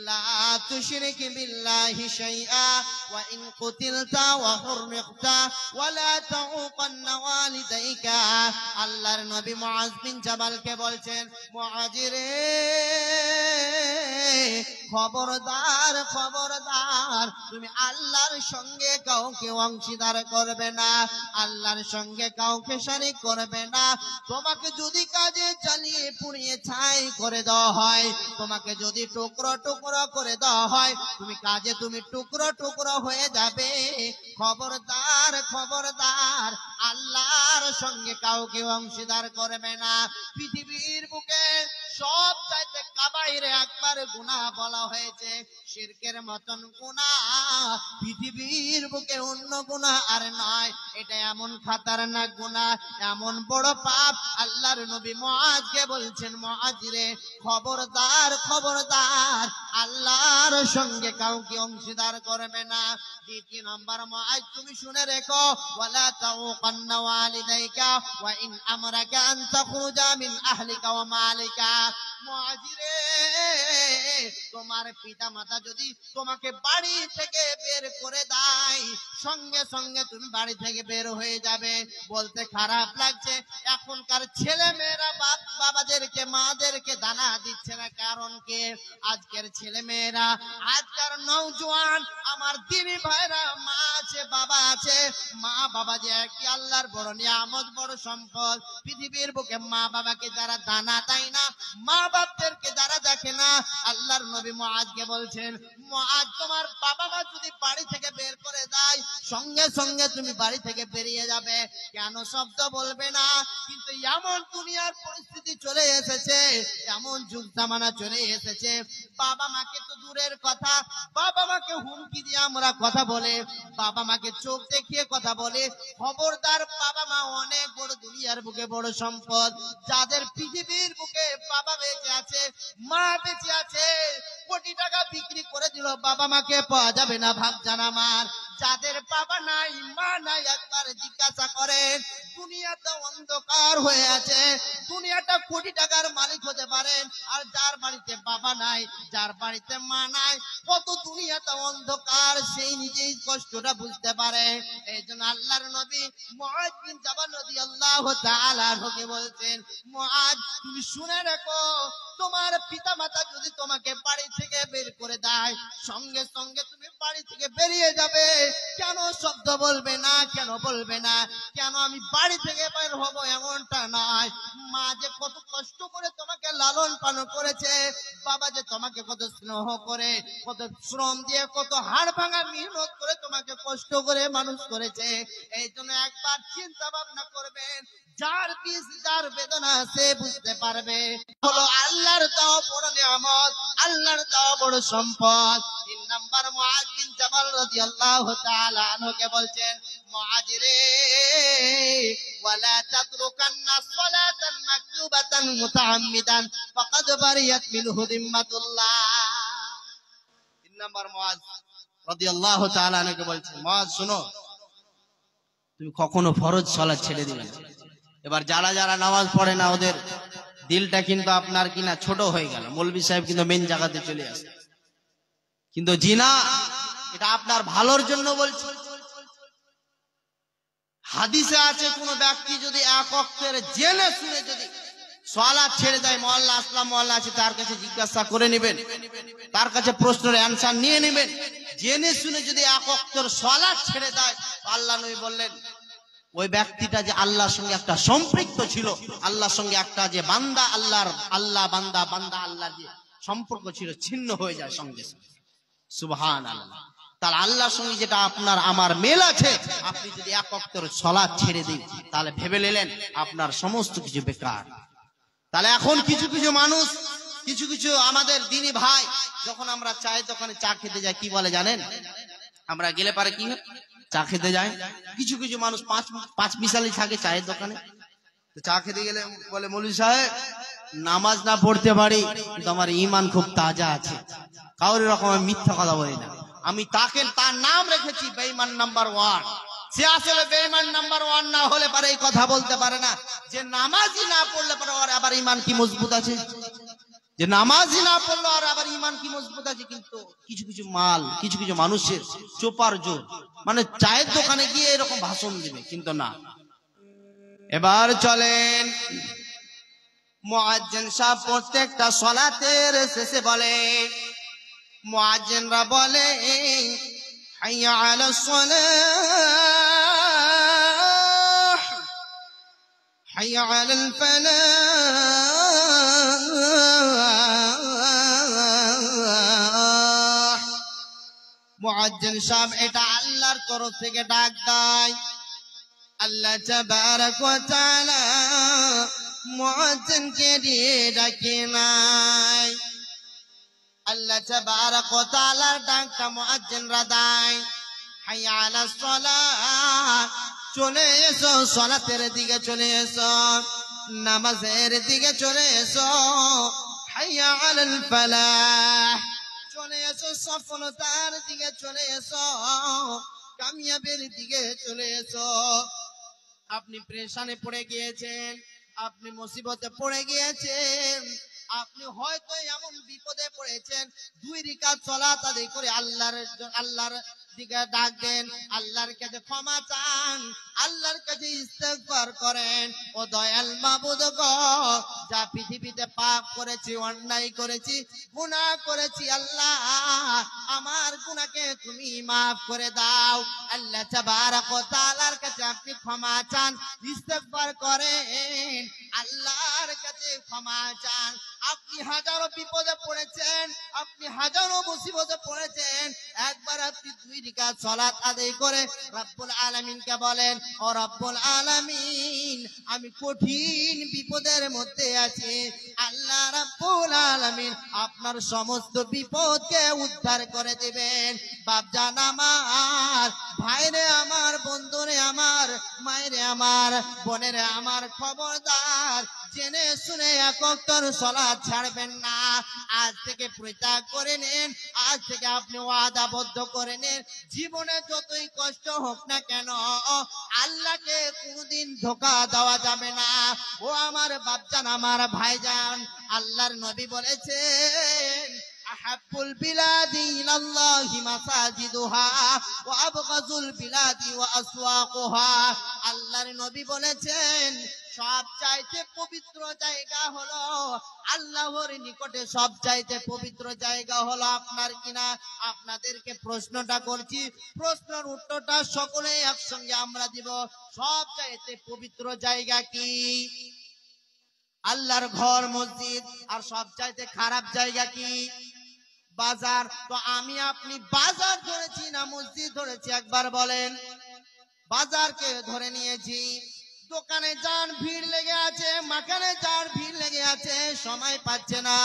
লা তুশরিক বিল্লাহি শাইআ ওয়া ইন কুতিলতা ওয়া হুরমিকতা ওয়া লা তাউকান্না ওয়ালিদাইকা। আল্লাহর নবী মুআজ বিন জাবালকে বলছেন, মুআজ রে খবরদার খবরদার, তুমি আল্লাহর সঙ্গে কাউকে অংশীদার করবে না, আল্লাহর সঙ্গে কাউকে শরীক করবে না। তোমাকে যদি কাজে চালিয়ে পুড়িয়ে ছাই করে দেওয়া হয়, তোমাকে যদি টুকরো টুকরো করে দেওয়া হয়, তুমি কাজে তুমি টুকরো টুকরো হয়ে যাবে। খবরদার খবরদার, আল্লাহর সঙ্গে কাউকে অংশীদার করবে না। পৃথিবীর বুকে সব চাইতে কাবাইরে একবার গুনাহ বলা হয়েছে, শিরকের মতন গুনাহ পৃথিবীর বুকে অন্য গুনাহ আর নয়। এটা এমন খাতারনাক গুনাহ, এমন বড় পাপ। আল্লাহর নবী মুআজকে বলছেন, মুআজ রে খবরদার খবরদার, আল্লাহর সঙ্গে কাউকে অংশীদার করবে না। 2 নম্বর, মুআজ তুমি শুনে রেখো, ওয়ালা তাউকান্না ওয়ালিদাইকা ওয়া ইন আমরাকা আন তাখরুজা মিন আহলিকা ওয়া মালিকা। মুআজ রে তোমার পিতা মাতা যদি তোমাকে বাড়ি থেকে বের করে দেয়, সঙ্গে সঙ্গে তুমি বাড়ি থেকে বের হয়ে যাবে। বলতে খারাপ লাগছে, এখনকার ছেলে মেয়েরা বাবাদেরকে মাদেরকে দানা দিচ্ছে না। কারণ কে? আজকের ছেলে মেয়েরা, আজকের নওজোয়ান আমার দিনী ভাইরা, মা আছে বাবা আছে, মা বাবা যে একটি আল্লাহর বড় নিয়ামত, বড় সম্পদ। পৃথিবীর বুকে মা বাবাকে যারা দানা দেয় না, মা বাপদেরকে যারা দেখে না, আল্লাহর নবী মুআজকে বলছেন, মুআজ তোমার বাবা মা যদি বাড়ি থেকে বের করে দেয়, সঙ্গে সঙ্গে তুমি বাড়ি থেকে বেরিয়ে যাবে। কেন শব্দ বলবে না? কিন্তু এমন দুনিয়ার পরিস্থিতি চলে এসেছে, এমন যুগ জামানা চলে এসেছে, বাবা মাকে তো দূরের কথা, বাবা মাকে হুমকি দিয়ে আমরা কথা বলে, বাবা মাকে চোখ দেখিয়ে কথা বলে। খবরদার, বাবা মা অনেক বড় দুনিয়ার বুকে বড় সম্পদ। যাদের পৃথিবীর বুকে বাবা বেঁচে আছে, মা বেঁচে আছে, কোটি টাকা বিক্রি করে দিল, বাবা মাকে পাওয়া যাবে না, ভাব জানা মার। যাদের বাবা নাই মা নাই, একবার জিজ্ঞাসা করেন, দুনিয়াটা অন্ধকার হয়ে আছে। দুনিয়াটা কোটি টাকার মালিক হতে পারেন, আর যার বাড়িতে বাবা নাই, যার বাড়িতে মা নাই, কত দুনিয়াটা অন্ধকার, সেই নিজেই কষ্টটা বুঝতে পারে। এই জন্য আল্লাহর নবী মুআজ বিন জাবাল রাদিয়াল্লাহু তাআলা আনহুকে বলছেন, মুআজ তুমি শুনে রাখো, তোমার পিতা মাতা যদি তোমাকে বাড়ি থেকে বের করে দেয়, সঙ্গে সঙ্গে তুমি বাড়ি থেকে বেরিয়ে যাবে। কেন শব্দ বলবে না? কেন বলবে না? কেন আমি বাড়ি থেকে বের হব এমনটা নয়। মা যে কত কষ্ট করে তোমাকে লালন পালন করেছে, বাবা যে তোমাকে কত স্নেহ করে, কত শ্রম দিয়ে, কত হাড় ভাঙা মেহনত করে তোমাকে কষ্ট করে মানুষ করেছে। এই জন্য একবার চিন্তা ভাবনা করবেন, যার বিষ যার বেদনা সে বুঝতে পারবে। হলো আল্লাহর দেওয়া বড় নিয়ামত, আল্লাহর দেওয়া বড় সম্পদ। 3 নাম্বার, মুআজ বিন জাবাল রাদিয়াল্লাহু তাআলা আনহুকে বলছেন, মুআজ রে ওয়ালা তাতরুকান্না সালাতান মাকতুবাতান মুতাআম্মিদান ফাকাদ বারিয়াত মিনহু যিম্মাতুল্লাহ। 3 নাম্বার, মুআজ রাদিয়াল্লাহু তাআলা আনহুকে বলছেন, মুআজ শোনো, তুমি কখনো ফরজ সালাত ছেড়ে দিবে না। এবার যারা যারা নামাজ পড়ে না ওদের দিলটা কিন্তু আপনার কিনা ছোট হয়ে গেল, মৌলভী সাহেব কিন্তু মেন জায়গাতে চলে আসে। কিন্তু জিনা এটা আপনার ভালোর জন্য বলছে। হাদিসে আছে কোন ব্যক্তি যদি এক ওয়াক্তের জেনে শুনে যদি সালাত ছেড়ে দেয়, মহল্লা আসলাম মহল্লা আছে, তার কাছে জিজ্ঞাসা করে নেবেন, তার কাছে প্রশ্নের অ্যানসার নিয়ে নেবেন। জেনে শুনে যদি এক ওয়াক্তের সালাত ছেড়ে দেয়, আল্লাহ নবী বললেন ওই ব্যক্তিটা যে আল্লাহর সঙ্গে একটা সম্পৃক্ত ছিল, আল্লাহর সঙ্গে একটা যে বান্দা আল্লাহ বান্দা আল্লাহর যে সম্পর্ক ছিল ছিন্ন হয়ে যায় সঙ্গে সঙ্গে। সুবহানাল্লাহ। তাহলে আল্লাহর সঙ্গে যেটা আপনার আমার মেল আছে, আপনি যদি এক ওয়াক্তের সালাত ছেড়ে দিন, তাহলে ভেবে নিলেন আপনার সমস্ত কিছু বেকার। তাহলে এখন কিছু কিছু মানুষ, কিছু কিছু আমাদের দিনী ভাই, যখন আমরা চায়ের দোকানে চা খেতে যাই, কি বলে জানেন? আমরা গেলে পারে কি চা খেতে যাই, কিছু কিছু মানুষ পাঁচ মিশালি থাকে চায়ের দোকানে। তো চা খেতে গেলে বলে, মৌলভী সাহেব নামাজ না পড়তে পারি কিন্তু আমার ঈমান খুব তাজা আছে। কাউরি রকম মিথ্যা কথা বলি না। আমি তার নাম রেখেছি বেঈমান নাম্বার 1। সে আসলে বেঈমান নাম্বার 1 না হলে পারে এই কথা বলতে পারে না যে নামাজই না পড়লে পারে ওর আবার ঈমান কি মজবুত আছে, যে নামাজই না পড়লো আর আবার ঈমান কি মজবুত আছে। কিন্তু কিছু কিছু মানুষের চোপার জোর, মানে চায়ের দোকানে গিয়ে এরকম ভাষণ দিবে, কিন্তু না। এবার চলেন, মুয়াজ্জিন সাহেব প্রত্যেকটা সালাতের শেষে বলে, মুয়াজ্জিনরা বলে হাইয়া আলাস সালাহ হাইয়া আলাল ফালাহ। মুয়াজ্জিন সাহেব এটা আল্লাহর তরফ থেকে ডাক দেয়। আল্লাহ তাবারক ওয়া তাআলা মুয়াজ্জিনকে দিয়ে ডাকে নাই। আল্লাহ তাবারক ওয়া তাআলার ডাকটা মুয়াজ্জিনরা দেয়, হাইয়া আলাস সালাহ, চলে এসো সালাতের দিকে চলে এসো, নামাজের দিকে চলে এসো। হাইয়া আলাল ফালাহ, চলে এসো সফলতার দিকে চলে এসো, কামিয়াবের দিকে চলে এসো। আপনি পেরেশানে পড়ে গিয়েছেন, আপনি মুসিবতে পড়ে গিয়েছেন, আপনি হয়তো এমন বিপদে পড়েছেন, 2 রাকাত সালাত আদায় করে আল্লাহর দিকে ডাক দেন, আল্লাহর কাছে ক্ষমা চান, আল্লাহর কাছে ইস্তেগফার করেন। ও দয়াল মাবুদ গো, যা পৃথিবীতে পাপ করেছি, অন্যায় করেছি, গুনাহ করেছি, আল্লাহ আমার গুনাহকে তুমি maaf করে দাও। আল্লাহ তাবারক ওয়া তাআলার কাছে আপনি ক্ষমা চান, ইস্তেগফার করেন, আল্লাহর কাছে ক্ষমা চান। আপনি হাজারো বিপদে পড়েছেন, আপনি হাজারো মুসিবতে পড়েছেন, একবার আপনি 2 রাকাত সালাত আদায় করে রব্বুল আলামিনকে বলেন, ও রব্বুল আলামিন আমি কঠিন বিপদের মধ্যে আছি, আল্লাহ রব্বুল আলামিন আপনার সমস্ত বিপদকে উদ্ধার করে দিবেন। বাপজান আমার, ভাইরে আমার, বন্ধুরে আমার, মায়েরে আমার, বোনেরে আমার, খবরদার জেনে শুনে এক ওয়াক্তের সালাত ছাড়বেন না। আজ থেকে প্রতিজ্ঞা করে নেন, আজ থেকে আপনি ওয়াদাবদ্ধ করে নেন, জীবনে যতই কষ্ট হোক না কেন আল্লাহকে কোনদিন ধোঁকা দেওয়া যাবে না। ও আমার বাপজান, আমার ভাইজান, আল্লাহর নবী বলেছেন, আহাব্বুল বিলাদি ইলাল্লাহি মাসাজিদুহা ওয়া আবগাযুল বিলাদি ওয়া আসওয়াকুহা। আল্লাহর নবী বলেছেন, সবচাইতে পবিত্র জায়গা হলো আল্লাহর নিকটে, সবচাইতে পবিত্র জায়গা হলো আপনার কিনা। আপনাদেরকে প্রশ্নটা করছি, প্রশ্নের উত্তরটা সকলে একসঙ্গে আমরা দিব। সবচাইতে পবিত্র জায়গা কি? আল্লাহর ঘর, মসজিদ। আর সবচাইতে খারাপ জায়গা কি? বাজার। তো আমি আপনি বাজার ধরেছি না মসজিদ ধরেছি? একবার বলেন। বাজারকে ধরে নিয়েছি। দোকানে যান, ভিড় লেগে আছে, মাখানে যান, ভিড় লেগে আছে, সময় পাচ্ছে না।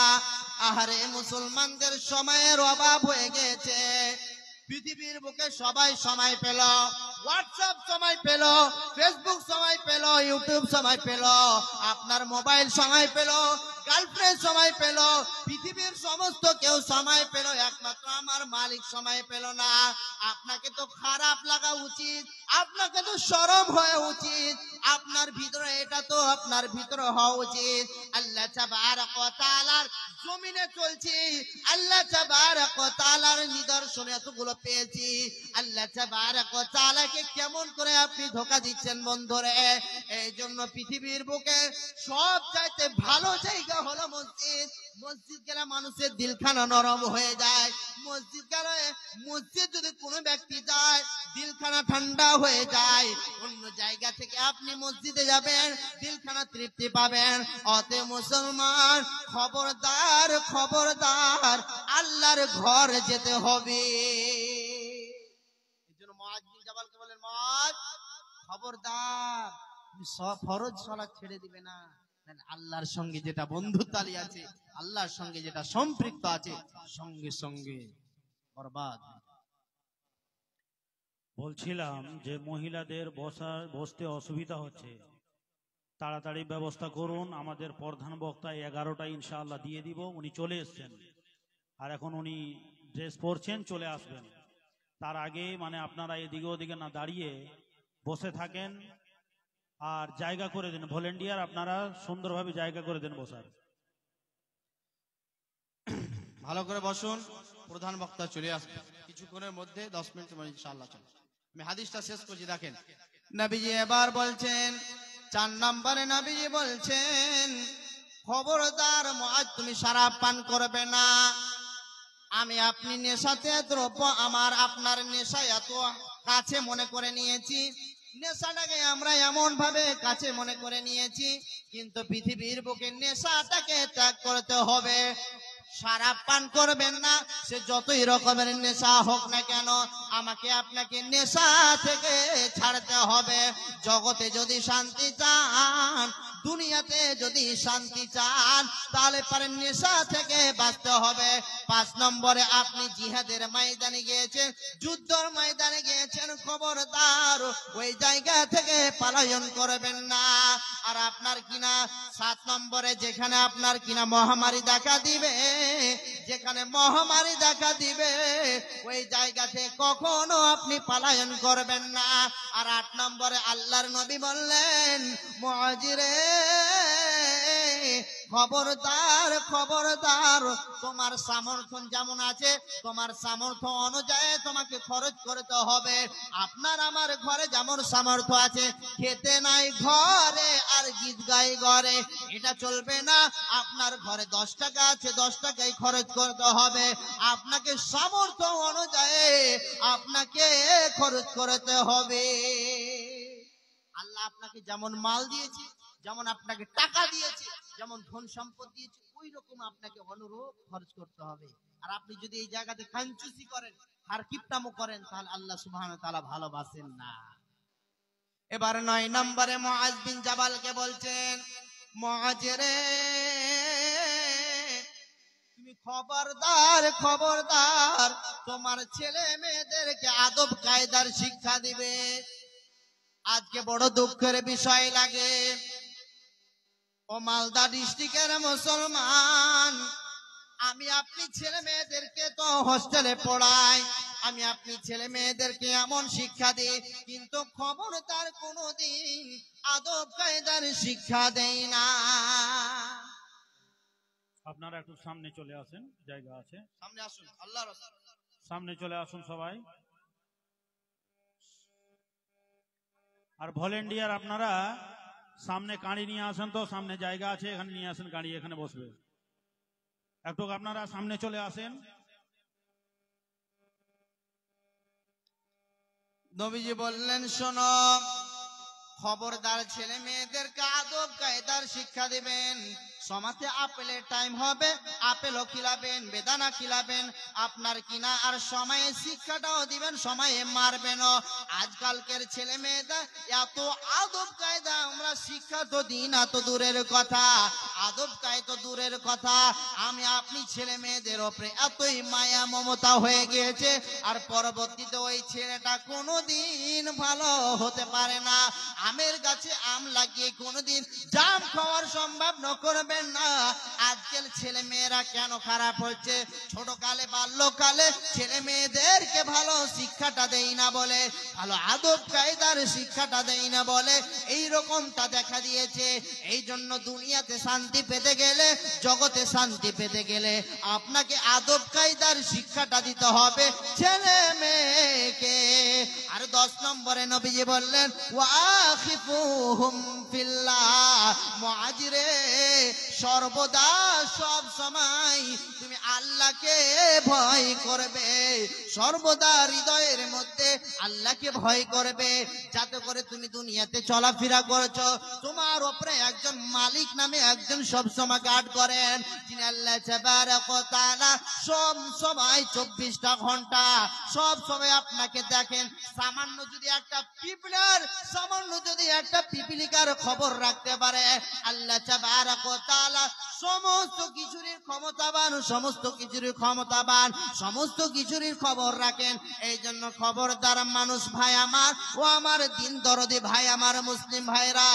আহারে মুসলমানদের সময়ের অভাব হয়ে গেছে। পৃথিবীর বুকে সবাই সময় পেল, হোয়াটসঅ্যাপ সময় পেল, ফেসবুক সময় পেল, ইউটিউব সময় পেল, আপনার মোবাইল সময় পেল, গার্লফ্রেন্ড সময় পেল, পৃথিবীর সমস্ত কেউ সময় পেল, একমাত্র আমার মালিক সময় পেল না। আপনাকে তো খারাপ লাগা উচিত, আপনাকে তো শরম হওয়া উচিত, আপনার ভিতরে এটা তো আপনার ভিতরে হওয়া উচিত। আল্লাহ তাবারক ওয়া তাআলার জমিনে চলছি, আল্লাহ তাবারক ওয়া তাআলার নিদর্শন এতগুলো পেয়েছি, আল্লাহ তাবারক ওয়া তাআলাকে কেমন করে আপনি ধোঁকা দিচ্ছেন বন্ধুরে। এই জন্য পৃথিবীর বুকে সব চাইতে ভালো জায়গা হলো মসজিদ। মসজিদ গেলে মানুষের দিলখানা নরম হয়ে যায়। মসজিদ যদি কোনো ব্যক্তি যায় দিলখানা ঠান্ডা হয়ে যায়। অন্য জায়গা থেকে আপনি মসজিদে যাবেন, দিলখানা তৃপ্তি পাবেন। অতএব মুসলমান, খবরদার খবরদার, আল্লাহর ঘর যেতে হবে। এই জন্য মুআয বিন জাবালকে বলেন, মুআয খবরদার, তুমি সব ফরজ সালাত ছেড়ে দিবে না। আল্লাহর সঙ্গে যেটা বন্ধুত্বালি আছে, আল্লাহর সঙ্গে যেটা সম্পৃক্ত আছে, সঙ্গে সঙ্গে বরবাদ। বলছিলাম যে মহিলাদের বসতে অসুবিধা হচ্ছে, তাড়াতাড়ি ব্যবস্থা করুন। আমাদের প্রধান বক্তা 11টায় ইনশাআল্লাহ দিয়ে দিব, উনি চলে এসছেন, আর এখন উনি ড্রেস পরছেন, চলে আসবেন। তার আগে মানে আপনারা এদিকে ওদিকে না দাঁড়িয়ে বসে থাকেন আর জায়গা করে দেন। ভলেন্টিয়ার আপনারা সুন্দরভাবে জায়গা করে দেন বসার। ভালো করে বসুন, প্রধান বক্তা চলে আসবে কিছুক্ষণের মধ্যে, 10 মিনিট ইনশাআল্লাহ চলে। আমি হাদিসটা শেষ করছি, দেখেন নবীজি এবার বলছেন, 4 নম্বরে নবীজি বলছেন, খবরদার মুআয, তুমি শরাব পান করবে না। আমি আপনি নেশাতে দ্রব্য, আমার আপনার নেশা এত কাছে মনে করে নিয়েছি, নেশাটাকে আমরা এমন ভাবে কাছে মনে করে নিয়েছি, কিন্তু পৃথিবীর বুকে নেশাটাকে ত্যাগ করতে হবে। শরাব পান করবেন না, সে যতই রকমের নেশা হোক না কেন, আমাকে আপনাকে নেশা থেকে ছাড়তে হবে। জগতে যদি শান্তি চান, দুনিয়াতে যদি শান্তি চান, তাহলে পারেন নেশা থেকে বাঁচতে হবে। 5 নম্বরে আপনি জিহাদের ময়দানে গিয়েছেন, যুদ্ধের ময়দানে গিয়েছেন, খবরদার ওই জায়গা থেকে পলায়ন করবেন না। আর আপনার কিনা 7 নম্বরে, যেখানে আপনার কিনা মহামারী দেখা দিবে, যেখানে মহামারী দেখা দিবে, ওই জায়গা থেকে কখনো আপনি পলায়ন করবেন না। আর 8 নম্বরে আল্লাহর নবী বললেন, মুআয রে, খবরদার খবরদার, তোমার সামর্থ্য যেমন আছে, তোমার সামর্থ্য অনুযায়ী তোমাকে খরচ করতে হবে। আপনার আমার ঘরে যেমন সামর্থ্য আছে, খেতে নাই ঘরে আর গীত গাই ঘরে, এটা চলবে না। আপনার ঘরে 10 টাকা আছে, 10 টাকাই খরচ করতে হবে। আপনাকে সামর্থ্য অনুযায়ী আপনাকে খরচ করতে হবে। আল্লাহ আপনাকে যেমন মাল দিয়েছে, যেমন আপনাকে টাকা দিয়েছে, যেমন ধন সম্পদ দিয়েছে, ওই রকম আপনাকে অনুরূপ খরচ করতে হবে। আর আপনি যদি এই জায়গাতে কাঞ্চুসি করেন, আর কিপটামো করেন, তাহলে আল্লাহ সুবহানাহু ওয়া তাআলা ভালোবাসেন না। এবার 9 নম্বরে মুআয বিন জাবালকে বলছেন, মুআয রে, তুমি খবরদার খবরদার, তোমার ছেলে মেয়েদেরকে আদব কায়দার শিক্ষা দিবে। আজকে বড় দুঃখের বিষয় লাগে, ও মালদা ডিস্ট্রিক্টের মুসলমান, আমি আপনি ছেলে মেয়েদেরকে তো হোস্টেলে পড়াই, আমি আপনি ছেলে মেয়েদেরকে এমন শিক্ষা দিই, কিন্তু খবরদার কোনোদিন আদব কায়দার শিক্ষা দেই না। আপনারা একটু সামনে চলে আসেন, জায়গা আছে, সামনে আসুন, আল্লাহর রাসূল সামনে চলে আসুন সবাই। আর ভলেন্টিয়ার আপনারা সামনে গাড়ি নিয়ে আসেন, তো সামনে জায়গা আছে, এখানে নিয়ে আসেন গাড়ি, এখানে বসবে। একটু আপনারা সামনে চলে আসেন। নবীজি বললেন, শোনো, খবরদার ছেলে মেয়েদেরকে আদব কায়দার শিক্ষা দিবেন। সমাজে আপেলের টাইম হবে, আপেলও খিলাবেন, বেদানা খিলাবেন, আপনার কিনা আর সময়ে শিক্ষাটাও দিবেন, সময়ে মারবেন। আজকালকের ছেলে মেয়েদের এত আদব কায়দা আমরা শিক্ষা তো দিই না, তো দূরের কথা। আদব কায়দা তো দূরের কথা, আমি আপনি ছেলে মেয়েদের ওপরে এতই মায়া মমতা হয়ে গিয়েছে, আর পরবর্তীতে ওই ছেলেটা কোনোদিন ভালো হতে পারে না। আমের গাছে আম লাগিয়ে কোনোদিন জাম খাওয়ার সম্ভব করবেন না। আজকাল ছেলে মেয়েরা কেন খারাপ হচ্ছে? ছোট কালে বাল্যকালে ছেলে মেয়েদেরকে ভালো শিক্ষাটা দেই না বলে, ভালো আদব কায়দার শিক্ষাটা দেই না বলে এই রকমটা দেখা দিয়েছে। এই জন্য দুনিয়াতে শান্তি পেতে গেলে, জগতে শান্তি পেতে গেলে আপনাকে আদব কায়দার শিক্ষাটা দিতে হবে ছেলে মেয়েকে। আর 10 নম্বরে নবীজি বললেন ওয়াখিফুহুম ফিল্লাহ, মুআজিরে সর্বদা সব সময় তুমি আল্লাহকে ভয় করবে, সর্বদা হৃদয়ের মধ্যে আল্লাহকে ভয় করবে, যাতে করে তুমি দুনিয়াতে চলাফেরা করছো তোমার উপরে একজন মালিক নামে একজন সব সময় গার্ড করেন, যিনি আল্লাহ তাবারক ওয়া তাআলা সব সময় 24টা ঘন্টা সব সময় আপনাকে দেখেন। সামান্য যদি একটা পিপলার, সামান্য যদি একটা পিপিলিকার খবর রাখতে পারে, আল্লাহ তাবারক ওয়া তাআলা সমস্ত কিছুরই ক্ষমতাবান, সমস্ত কিছুরই ক্ষমতাবান, সমস্ত কিছুরই খবর রাখেন। এই জন্য খবরদার মানুষ ভাই আমার, ও আমার দিন দরদি ভাই আমার, মুসলিম ভাইরা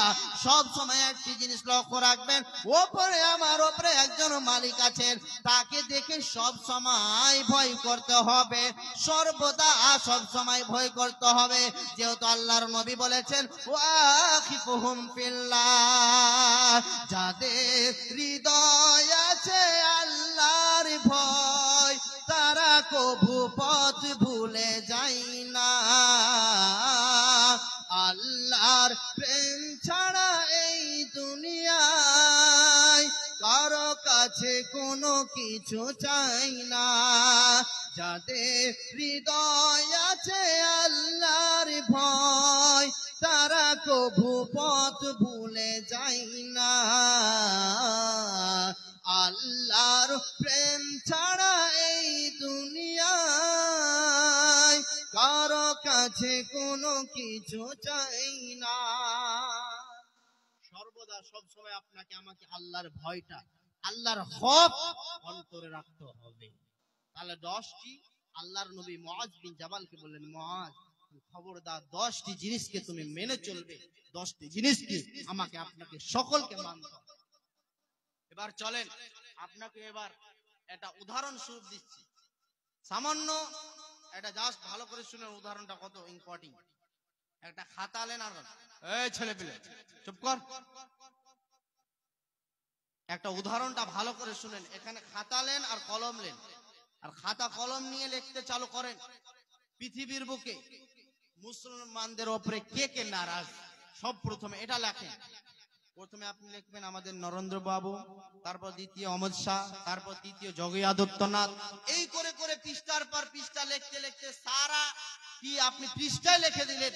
সব সময় একটি জিনিস লক্ষ্য রাখবেন, ওপরে আমার ওপরে একজন মালিক আছেন, তাকে দেখে সব সময় ভয় করতে হবে, সর্বদা সব সময় ভয় করতে হবে। যেহেতু আল্লাহর নবী বলেছেন ওয়াখিফুহুম ফিল্লাহ, যাদের হৃদয় আছে আল্লাহর ভয়, তারা কভু পথ ভুলে যায় না। আল্লাহর প্রেম ছাড়া এই দুনিয়ায় কারো কাছে কোনো কিছু চাই না। যাদের হৃদয় আছে আল্লাহর ভয়, তারা কভু পথ ভুলে যায় না। আল্লাহর প্রেম ছাড়া এই দুনিয়ায় কারো কাছে কোনো কিছু চাই না। সর্বদা সব সময় আপনাকে আমাকে আল্লাহর ভয়টা, আল্লাহর খৌফ অন্তরে রাখতে হবে। তাহলে 10টি আল্লাহর নবী মুআজ বিন জাবালকে বললেন, মুআজ খবরদার 10টি জিনিসকে তুমি মেনে চলবে, 10টি জিনিসকে আমাকে আপনাকে সকলকে মানতে হবে। এবার চলেন আপনাকে এবার একটা উদাহরণ স্বরূপ দিচ্ছি, সামান্য এটা জাস্ট ভালো করে শুনেন উদাহরণটা কত ইম্পর্টেন্ট। একটা খাতা নেন, আর এই ছেলে পেলে চুপ কর, একটা উদাহরণটা ভালো করে শুনেন। এখানে খাতা নেন আর কলম নেন, আর খাতা কলম নিয়ে লিখতে চালু করেন। পৃথিবীর বুকে মুসলমানদের উপরে কে কে নারাজ, সব প্রথমে এটা লেখেন। প্রথমে আপনি লিখবেন আমাদের নরেন্দ্র বাবু, তারপর দ্বিতীয় অমিত শাহ, তারপর তৃতীয় যোগী আদিত্যনাথ। এই করে করে পৃষ্ঠার পর পৃষ্ঠা লিখতে লিখতে সারা কি আপনি পৃষ্ঠায় লিখে দিলেন,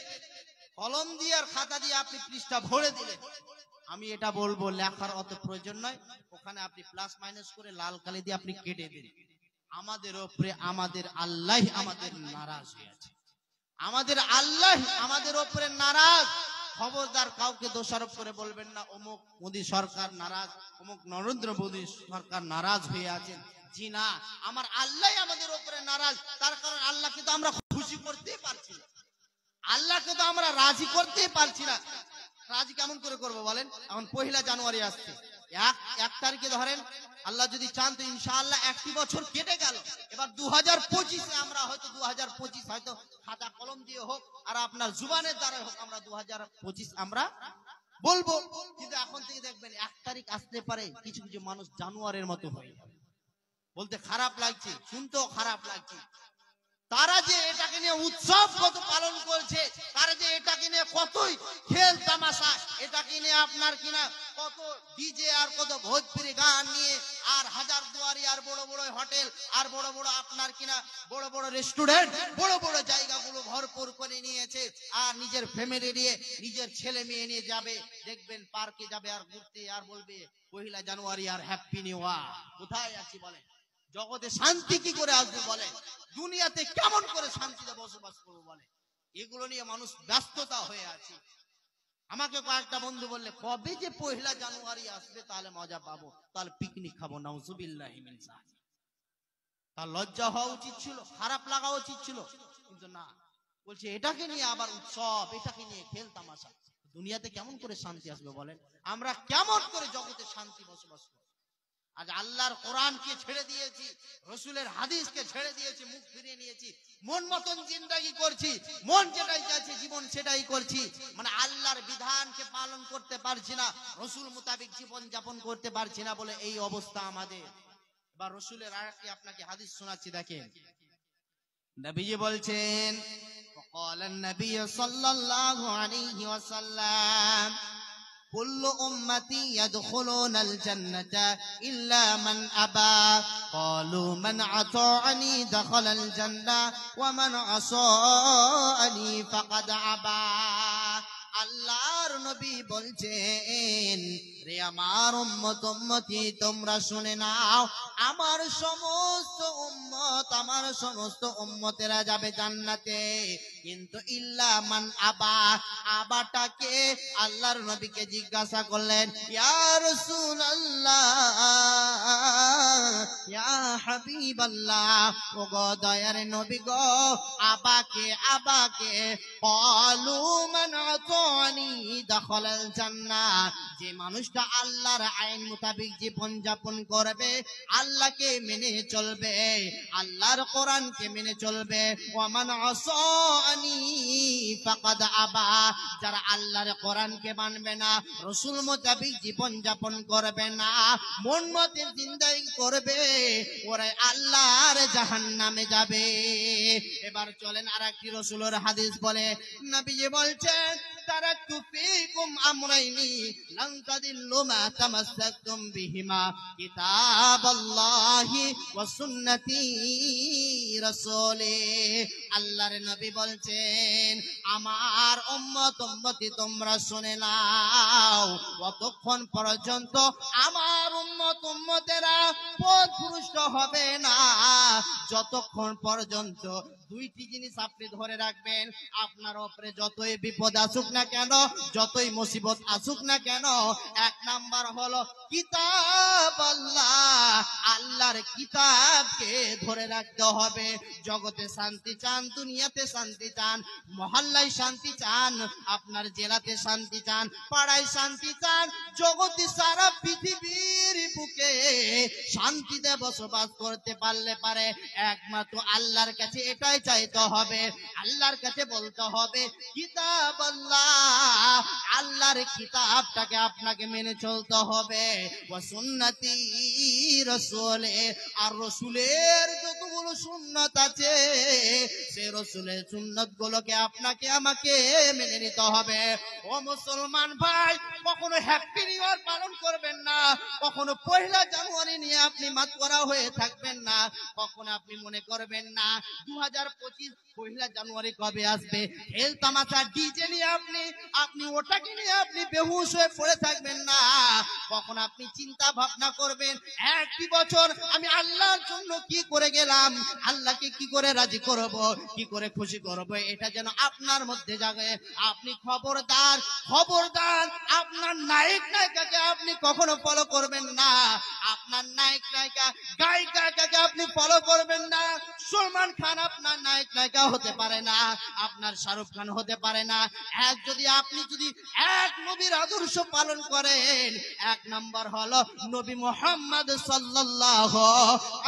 কলম দিয়ে আর খাতা দিয়ে আপনি পৃষ্ঠা ভরে দিলেন। আমি এটা বলবো লেখার অত প্রয়োজন নয়, ওখানে আপনি প্লাস মাইনাস করে লাল কালি দিয়ে আপনি কেটে দিন। আমাদের উপরে আমাদের আল্লাহ আমাদের নারাজ হয়েছে, আমাদের আল্লাহ আমাদের উপরে নারাজ। খবরদার কাউকে দোষারোপ করে বলবেন না অমুক মোদী সরকার নারাজ, অমুক নরেন্দ্র মোদী সরকার নারাজ হয়ে আছেন। জি না, আমার আল্লাহ আমাদের উপরে নারাজ। তার কারণ আল্লাহকে তো আমরা খুশি করতেই পারছি না, আল্লাহকে তো আমরা রাজি করতেই পারছি না। রাজি কেমন করে করবো বলেন? এখন 1 জানুয়ারি আসছে, এক তারিখে ধরেন আল্লাহ যদি চান তো ইনশাআল্লাহ একটি বছর কেটে গেল। এবার 2025-এ আমরা হয়তো 2025 হয়তো খাতা কলম দিয়ে হোক আর আপনার জুবানের দ্বারা হোক আমরা 2025 আমরা বলবো। কিন্তু এখন থেকে দেখবেন 1 তারিখ আসতে পারে কিছু কিছু মানুষ জানুয়ারির মতো হয়ে যাবে। বলতে খারাপ লাগছে, শুনতেও খারাপ লাগছে। তারা যে এটাকে নিয়ে উৎসব কত পালন করছে, তারা যে এটাকে নিয়ে কতই খেল তামাশা, এটাকে নিয়ে আপনার কিনা কত ডিজে আর কত ভোজপুরি গান নিয়ে আর হাজার দুয়ারি আর বড় বড় হোটেল আর বড় বড় আপনার কিনা বড় বড় রেস্টুরেন্ট, বড় বড় জায়গাগুলো ভরপুর করে নিয়েছে। আর নিজের ফ্যামিলি নিয়ে, নিজের ছেলে মেয়ে নিয়ে যাবে, দেখবেন পার্কে যাবে আর ঘুরতে আর বলবে 1 জানুয়ারি আর হ্যাপি নিউ ইয়ার। কোথায় আছি বলেন? জগতে শান্তি কি করে আসবে বলে? দুনিয়াতে কেমন করে শান্তিতে বসবাস করবো বলে? এগুলো নিয়ে মানুষ ব্যস্ততা হয়ে আছে। আমাকে কয়েকটা বন্ধু বললে কবে যে 1 জানুয়ারি আসবে তাহলে মজা পাবো, তাহলে পিকনিক খাবো। নাউজুবিল্লাহি মিন যালিক। তার লজ্জা হওয়া উচিত ছিল, খারাপ লাগা উচিত ছিল, কিন্তু না, বলছে এটাকে নিয়ে আবার উৎসব, এটাকে নিয়ে খেল তামাশা। দুনিয়াতে কেমন করে শান্তি আসবে বলেন? আমরা কেমন করে জগতে শান্তি বসবাস করব? আজ আল্লাহর কোরআনকে ছেড়ে দিয়েছি, রসুলের হাদিসকে ছেড়ে দিয়েছি, মুখ ফিরিয়ে নিয়েছি, মন মতন জিন্দেগি করছি, মন যেটাই চাইছে জীবন সেটাই করছি। মানে আল্লাহর বিধানকে পালন করতে পারছি না, রসুল মোতাবেক জীবন যাপন করতে পারছি না বলে এই অবস্থা আমাদের। বা রসুলের আরেকটি আপনাকে হাদিস শোনাচ্ছি, দেখেন। নবীজি বলছেন, وقال النبي صلى الله عليه وسلم كل أمتي يدخلون الجنة إلا من أبى قالوا من أطاعني دخل الجنة ومن عصاني فقد أبى। আল্লাহর নবী বলছেন, রে আমার উম্মত উম্মতি, তোমরা শুনে নাও, আমার সমস্ত উম্মত, আমার সমস্ত উম্মতেরা যাবে জান্নাতে, কিন্তু ইল্লা মান আবা। আবাটাকে আল্লাহর নবীকে জিজ্ঞাসা করলেন, ইয়া রাসূলুল্লাহ, ইয়া হাবিবাল্লাহ, ও গো দয়ার নবী গো, আবাকে আবাকে? ক্বালু মান আতানি দাখালাল জান্নাহ। যে মানুষটা আল্লাহর আইন মোতাবেক জীবন যাপন করবে, আল্লাহকে মেনে চলবে, আল্লাহর কোরআনকে মেনে চলবে, ওয়া মান আসানি ফাকাদ আবা। যারা আল্লাহর কোরআনকে মানবে না, রাসূল মোতাবেক জীবন যাপন করবে না, মন মতে জিন্দেগি করবে, ওরা আল্লাহর জাহান্নামে যাবে। এবার চলেন আরেকটি রাসূলের হাদিস বলে, নবীজি বলছেন, তারাকতু ফীকুম আমরাইনি লান তাদিল্লু মা তামাসসাকতুম বিহিমা কিতাবাল্লাহি ওয়া সুন্নতি রাসূলি। আল্লাহর নবী বলছেন, আমার উম্মত উম্মতি তোমরা শুনে নাও, কতক্ষণ পর্যন্ত আমার উম্মত উম্মতেরা পথভ্রষ্ট হবে না, যতক্ষণ পর্যন্ত দুইটি জিনিস আপনি ধরে রাখবেন। আপনার উপরে যতই বিপদ আসুক না কেন, যতই মুসিবত আসুক না কেন, এক নাম্বার হলো কিতাব আল্লাহ, আল্লাহর কিতাবকে ধরে রাখতে হবে। জগতে শান্তি চান, দুনিয়াতে শান্তি চান, মহল্লায় শান্তি চান, আপনার জেলাতে শান্তি চান, পাড়ায় শান্তি চান, জগতে সারা পৃথিবীর বুকে শান্তিতে বসবাস করতে পারলে পারে একমাত্র আল্লাহর কাছে এটাই চাইতে হবে, আল্লাহর কাছে বলতে হবে কিতাব আল্লাহ, আল্লাহর কিতাবটাকে আপনাকে মেনে চলতে হবে, ওয়া সুন্নতি রাসূলে, আর রাসূলের যতগুলো সুন্নাত আছে সেই রাসূলের সুন্নাত গুলোকে আপনাকে আমাকে মেনে নিতে হবে। ও মুসলমান ভাই, কখনো হ্যাপি নিউ ইয়ার পালন করবেন না, কখনো 1 জানুয়ারি নিয়ে আপনি মাতওয়ারা হয়ে থাকবেন না, কখনো আপনি মনে করবেন না 2025 1 জানুয়ারি কবে আসবে, খেল তামাশা ডিজে নিয়ে আপনি ওটাকে নিয়ে আপনি বেহুশ হয়ে পড়ে থাকবেন না। কখন আপনি চিন্তা ভাবনা করবেন, একটি বছর আমি আল্লাহর জন্য কি করে গেলাম, আল্লাহকে কি করে রাজি করব, কি করে খুশি করব, এটা যেন আপনার মধ্যে জাগে। আপনি খবরদার খবরদার আপনার নায়ক নায়িকাকে আপনি কখনো ফলো করবেন না, আপনার নায়ক নায়িকা গায়িকাকে আপনি ফলো করবেন না। সলমান খান আপনার নায়ক নায়িকা হতে পারে না, আপনার শাহরুখ খান হতে পারে না। আপনি যদি এক নবীর আদর্শ পালন করেন, এক নাম্বার হলো নবী মুহাম্মদ সাল্লাল্লাহু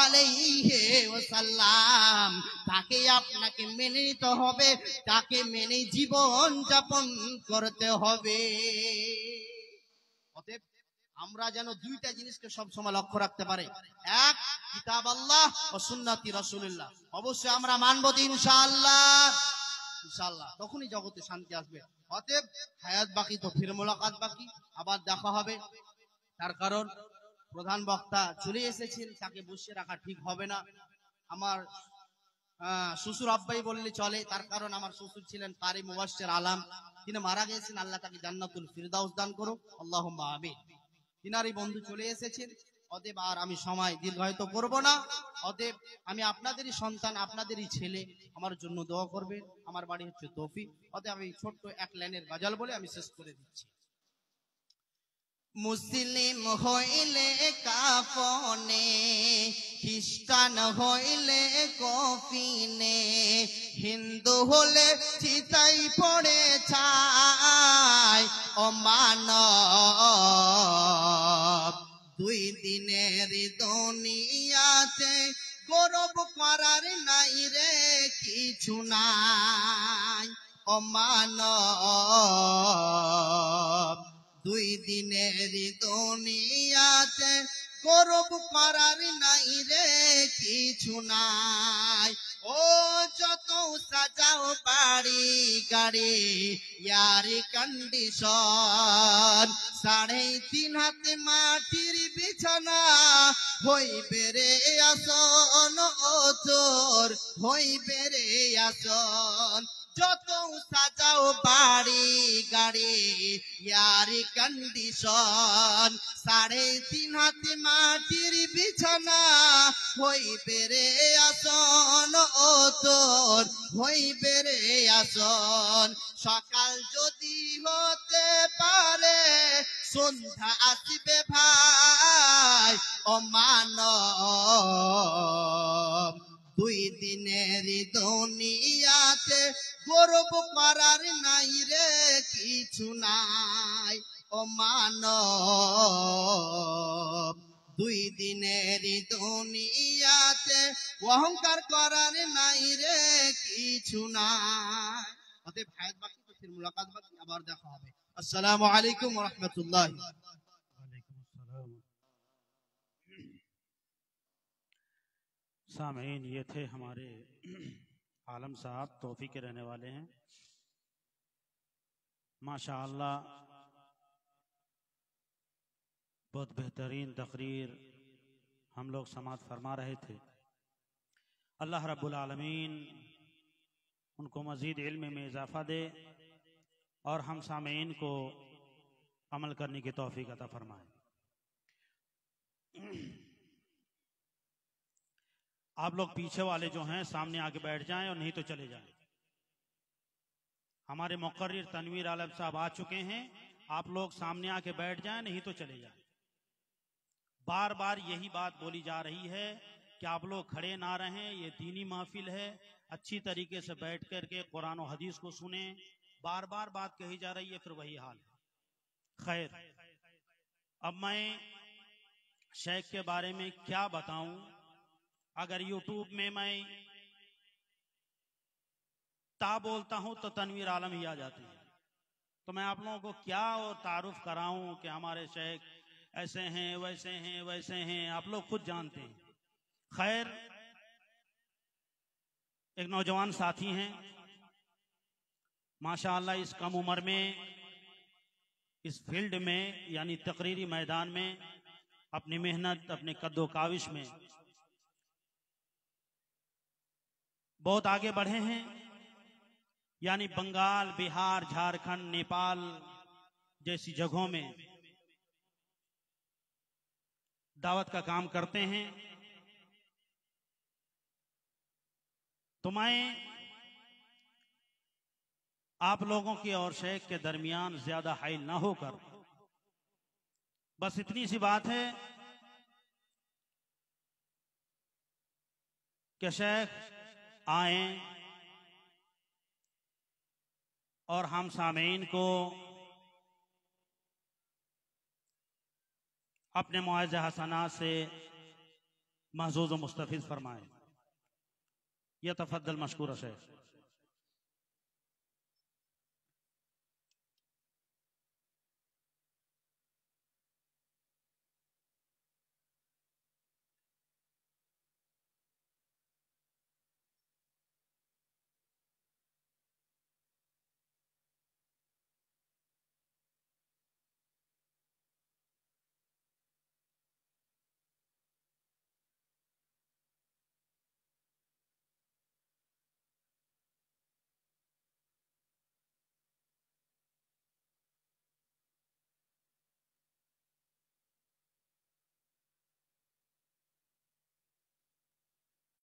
আলাইহি ওয়াসাল্লাম, তাকে আপনাকে মেনে নিতে হবে, তাকে মেনে জীবন যাপন করতে হবে। অতএব আমরা যেন দুইটা জিনিসকে সব সময় লক্ষ্য রাখতে পারি, এক কিতাব আল্লাহ ও সুন্নতি রাসূলুল্লাহ। অবশ্যই আমরা মানব ইনশাআল্লাহ, ইনশাআল্লাহ তখনই জগতে শান্তি আসবে। অতএব হায়াত বাকি তো ফির মোলাকাত বাকি, আবার দেখা হবে। তার কারণ প্রধান বক্তা চলে এসেছেন, তাকে বসিয়ে রাখা ঠিক হবে না। আমার শ্বশুর আব্বাই বললে চলে, তার কারণ আমার শ্বশুর ছিলেন কারি মুবাশশির আলাম, তিনি মারা গেছেন, আল্লাহ তাকে জান্নাতুল ফিরদাউস দান করুক, আল্লাহুম্মা আমিন। তিনারই বন্ধু চলে এসেছেন, অতএব আর আমি সময় দীর্ঘায়িত করব না। অতএব আমি আপনাদেরই সন্তান, আপনাদেরই ছেলে, আমার জন্য দোয়া করবেন। আমার বাড়ি হচ্ছে তৌফি। অতএব আমি ছোট্ট এক লাইনের গজল বলে আমি শেষ করে দিচ্ছি। মুসলিম হইলে কাফনে, খ্রিস্টান হইলে কফিনে, হিন্দু হলে চিতাই পড়ে ছাই। অমানব দুই দিনের দুনিয়াতে গৌরব করার নাই রে কিছু নাই। অমানব দুই দিনের দুনিয়াতে গৌরব করার নাই রে কিছু নাই। ও যত সাজাও বাড়ি গাড়ি ইয়ার কন্ডিশন, 3.5 হাত মাটির বিছানা হইবে রে আসন, ও তোর হইবে রে আসন। যত সাজাও বাড়ি গাড়ি ইয়ার কন্ডিশন, 3.5 হাত মাটির বিছানা হইবে রে আসন, ও তোর হইবে রে আসন। সকাল যদি হতে পারে সন্ধ্যা আসবে ভাই। অমানব দুই দিনের দুনিয়াতে গৌরব করার নাই রে কিছু নাই। অমানব দুই দিনের দুনিয়াতে অহংকার করার নাই রে কিছু নাই। অতএব হায়াত বাকি তো ফির মুলাকাত বাকি, আবার দেখা হবে। আসসালামু আলাইকুম ওয়া রাহমাতুল্লাহ। सामीन, ये थे हमारे आलम साहब, तौफी के रहने वाले हैं। माशाअल्लाह बहुत बेहतरीन तकरीर हम लोग समाअत फरमा रहे थे। अल्लाह रब्बुल आलमीन उनको मज़ीद इल्म में इजाफ़ा दे और हम सामीन को अमल करने की तौफीक अता फरमाए। आप लोग पीछे वाले जो हैं सामने आके बैठ जाएं और नहीं तो चले जाएं। हमारे मुक़र्रिर तनवीर आलम साहब आ चुके हैं, आप लोग सामने आके बैठ जाएं, नहीं तो चले जाएं। बार बार यही बात बोली जा रही है कि आप लोग खड़े ना रहें, ये दीनी महफिल है, अच्छी तरीके से बैठ करके कुरान और हदीस को सुने। बार बार बात कही जा रही है, फिर वही हाल है। खैर, अब मैं शेख के बारे में क्या बताऊं। अगर यूट्यूब में मैं ता बोलता हूं तो तनवीर आलम ही आ जाती है। तो मैं आप लोगों को क्या और तारुफ कराऊं कि हमारे शेख ऐसे हैं वैसे हैं वैसे हैं, आप लोग खुद जानते हैं। खैर, एक नौजवान साथी हैं, माशाअल्लाह इस कम उम्र में इस फील्ड में यानी तकरीरी मैदान में अपनी मेहनत, अपने कद्दो काविश में बहुत आगे बढ़े हैं। यानी बंगाल, बिहार, झारखंड, नेपाल जैसी जगहों में दावत का काम करते हैं। तो मैं आप लोगों की और शेख के दरमियान ज्यादा हाइल ना होकर बस इतनी सी बात है कि शेख आए और हम सामीन को अपने मुआज़ हसनात से महजूज़ व मुस्तफ़ीज़ फरमाए। यह तफद्दल मशकूर शेख।